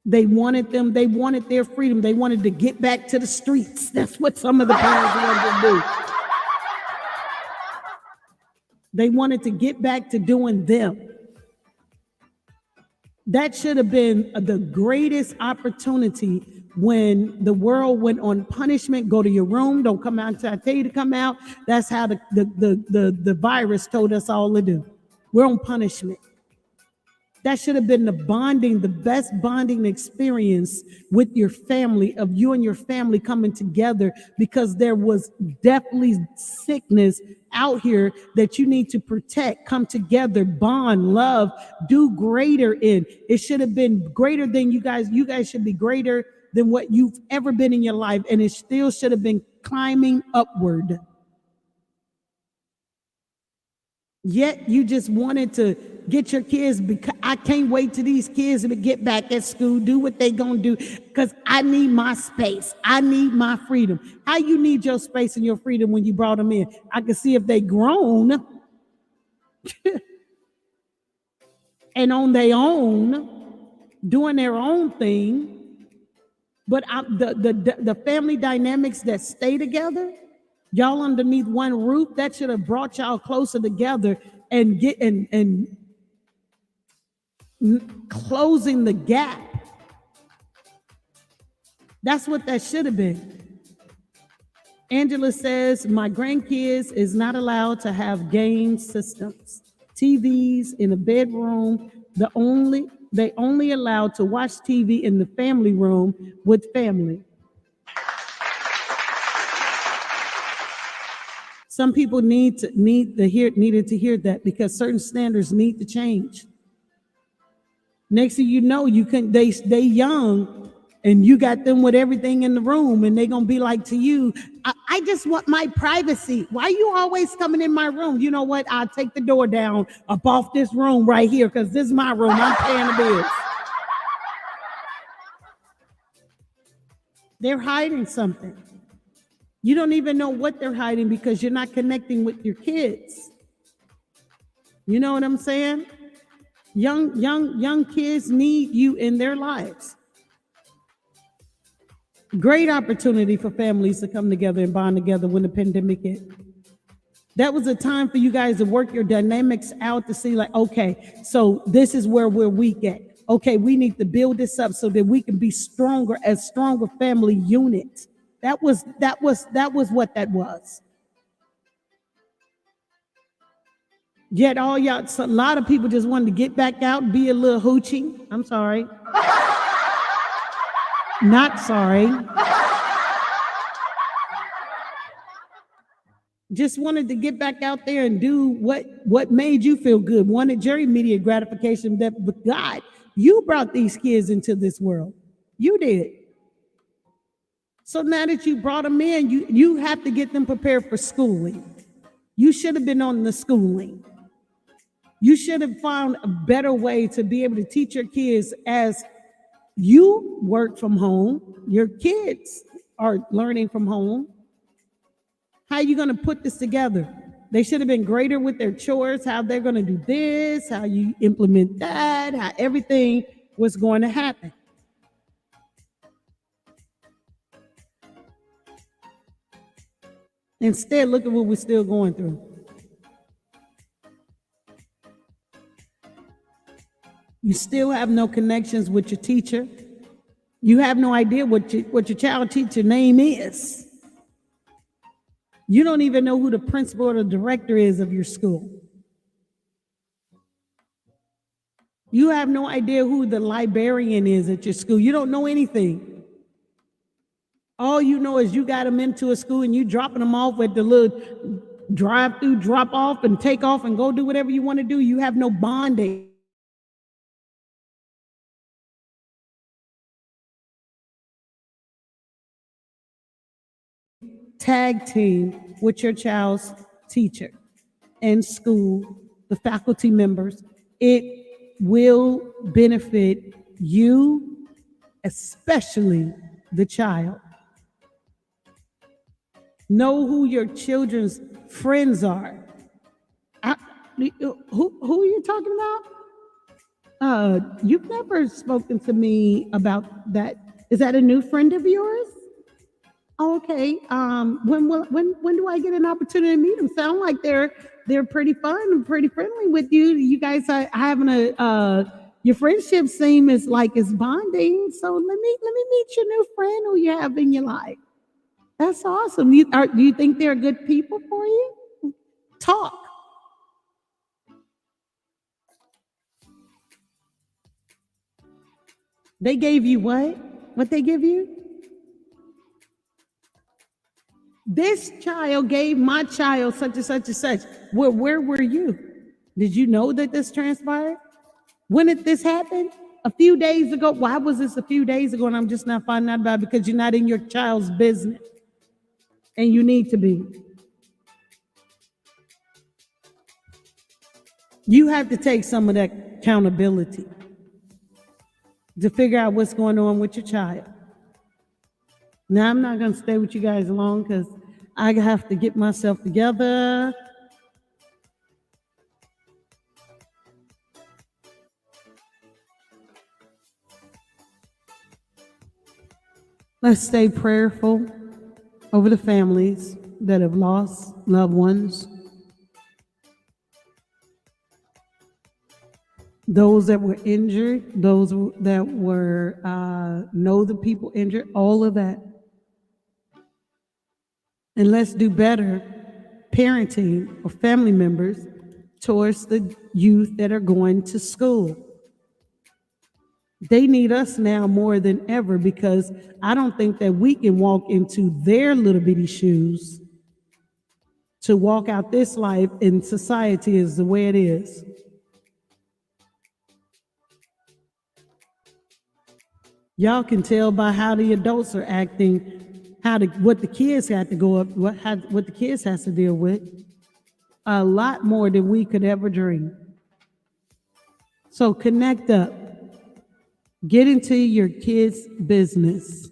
They wanted their freedom. They wanted to get back to the streets. That's what some of the parents wanted to do. They wanted to get back to doing them. That should have been the greatest opportunity when the world went on punishment, go to your room, don't come out until I tell you to come out. That's how the virus told us all to do. We're on punishment. That should have been the best bonding experience with your family, of you and your family coming together, because there was definitely sickness out here that you need to protect. Come together, bond, love, do greater in. It should have been greater than you guys. You guys should be greater than what you've ever been in your life, and it still should have been climbing upward. Yet you just wanted to get your kids, because I can't wait till these kids to get back at school, do what they gonna do, because I need my space. I need my freedom. How you need your space and your freedom when you brought them in? I can see if they grown and on their own, doing their own thing. But the family dynamics that stay together, y'all underneath one roof, that should have brought y'all closer together and closing the gap. That's what that should have been. Angela says, my grandkids is not allowed to have game systems, TVs in the bedroom. They only allowed to watch TV in the family room with family. Some people needed to hear that, because certain standards need to change. Next thing you know, they young, and you got them with everything in the room, and they gonna be like to you, I just want my privacy. Why you always coming in my room? You know what? I'll take the door down up off this room right here, because this is my room. I'm paying the bills. They're hiding something. You don't even know what they're hiding, because you're not connecting with your kids. You know what I'm saying? Young kids need you in their lives. Great opportunity for families to come together and bond together when the pandemic hit. That was a time for you guys to work your dynamics out, to see like, okay, so this is where we're weak at. Okay, we need to build this up so that we can be stronger as stronger family unit. That was what that was. Yet a lot of people just wanted to get back out and be a little hoochie. I'm sorry. Not sorry. Just wanted to get back out there and do what made you feel good. Wanted your immediate gratification. But God, you brought these kids into this world. You did. So now that you brought them in, you have to get them prepared for schooling. You should have been on the schooling. You should have found a better way to be able to teach your kids as you work from home. Your kids are learning from home. How are you going to put this together? They should have been greater with their chores, how they're going to do this, how you implement that, how everything was going to happen. Instead, look at what we're still going through. You still have no connections with your teacher. You have no idea what your child teacher name is. You don't even know who the principal or the director is of your school. You have no idea who the librarian is at your school. You don't know anything. All you know is you got them into a school and you dropping them off at the little drive-through, drop off and take off and go do whatever you want to do. You have no bonding. Tag team with your child's teacher and school, the faculty members. It will benefit you, especially the child. Know who your children's friends are. Who are you talking about? You've never spoken to me about that. Is that a new friend of yours? Oh, okay. When do I get an opportunity to meet them? Sound like they're pretty fun and pretty friendly with you. You guys are having Your friendship seem is like it's bonding. So let me meet your new friend who you have in your life. That's awesome. Do you think they're good people for you? Talk. They gave you what? What they give you? This child gave my child such and such and such. Where were you? Did you know that this transpired? When did this happen? A few days ago. Why was this a few days ago and I'm just not finding out about it? Because you're not in your child's business. And you need to be. You have to take some of that accountability to figure out what's going on with your child. Now, I'm not going to stay with you guys long because I have to get myself together. Let's stay prayerful over the families that have lost loved ones. Those that were injured, those that were know the people injured, all of that. And let's do better parenting or family members towards the youth that are going to school. They need us now more than ever because I don't think that we can walk into their little bitty shoes to walk out this life in society is the way it is. Y'all can tell by how the adults are acting, what the kids have to go up, what the kids has to deal with, a lot more than we could ever dream. So connect up, get into your kids' business,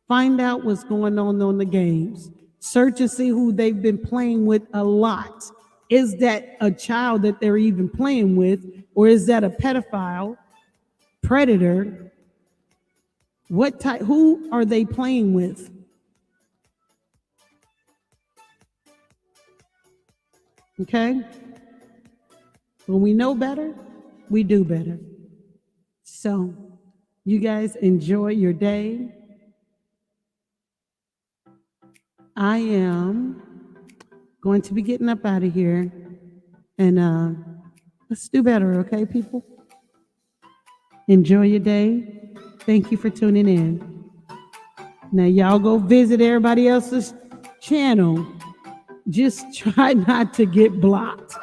find out what's going on the games, search and see who they've been playing with a lot. Is that a child that they're even playing with, or is that a pedophile, predator? What type? Who are they playing with? Okay? When we know better, we do better. So, you guys enjoy your day. I am going to be getting up out of here, and let's do better, okay, people? Enjoy your day. Thank you for tuning in. Now, y'all go visit everybody else's channel. Just try not to get blocked.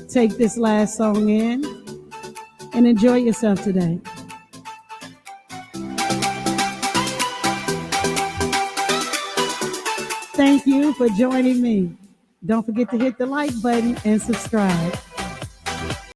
Take this last song in and enjoy yourself today. Thank you for joining me. Don't forget to hit the like button and subscribe.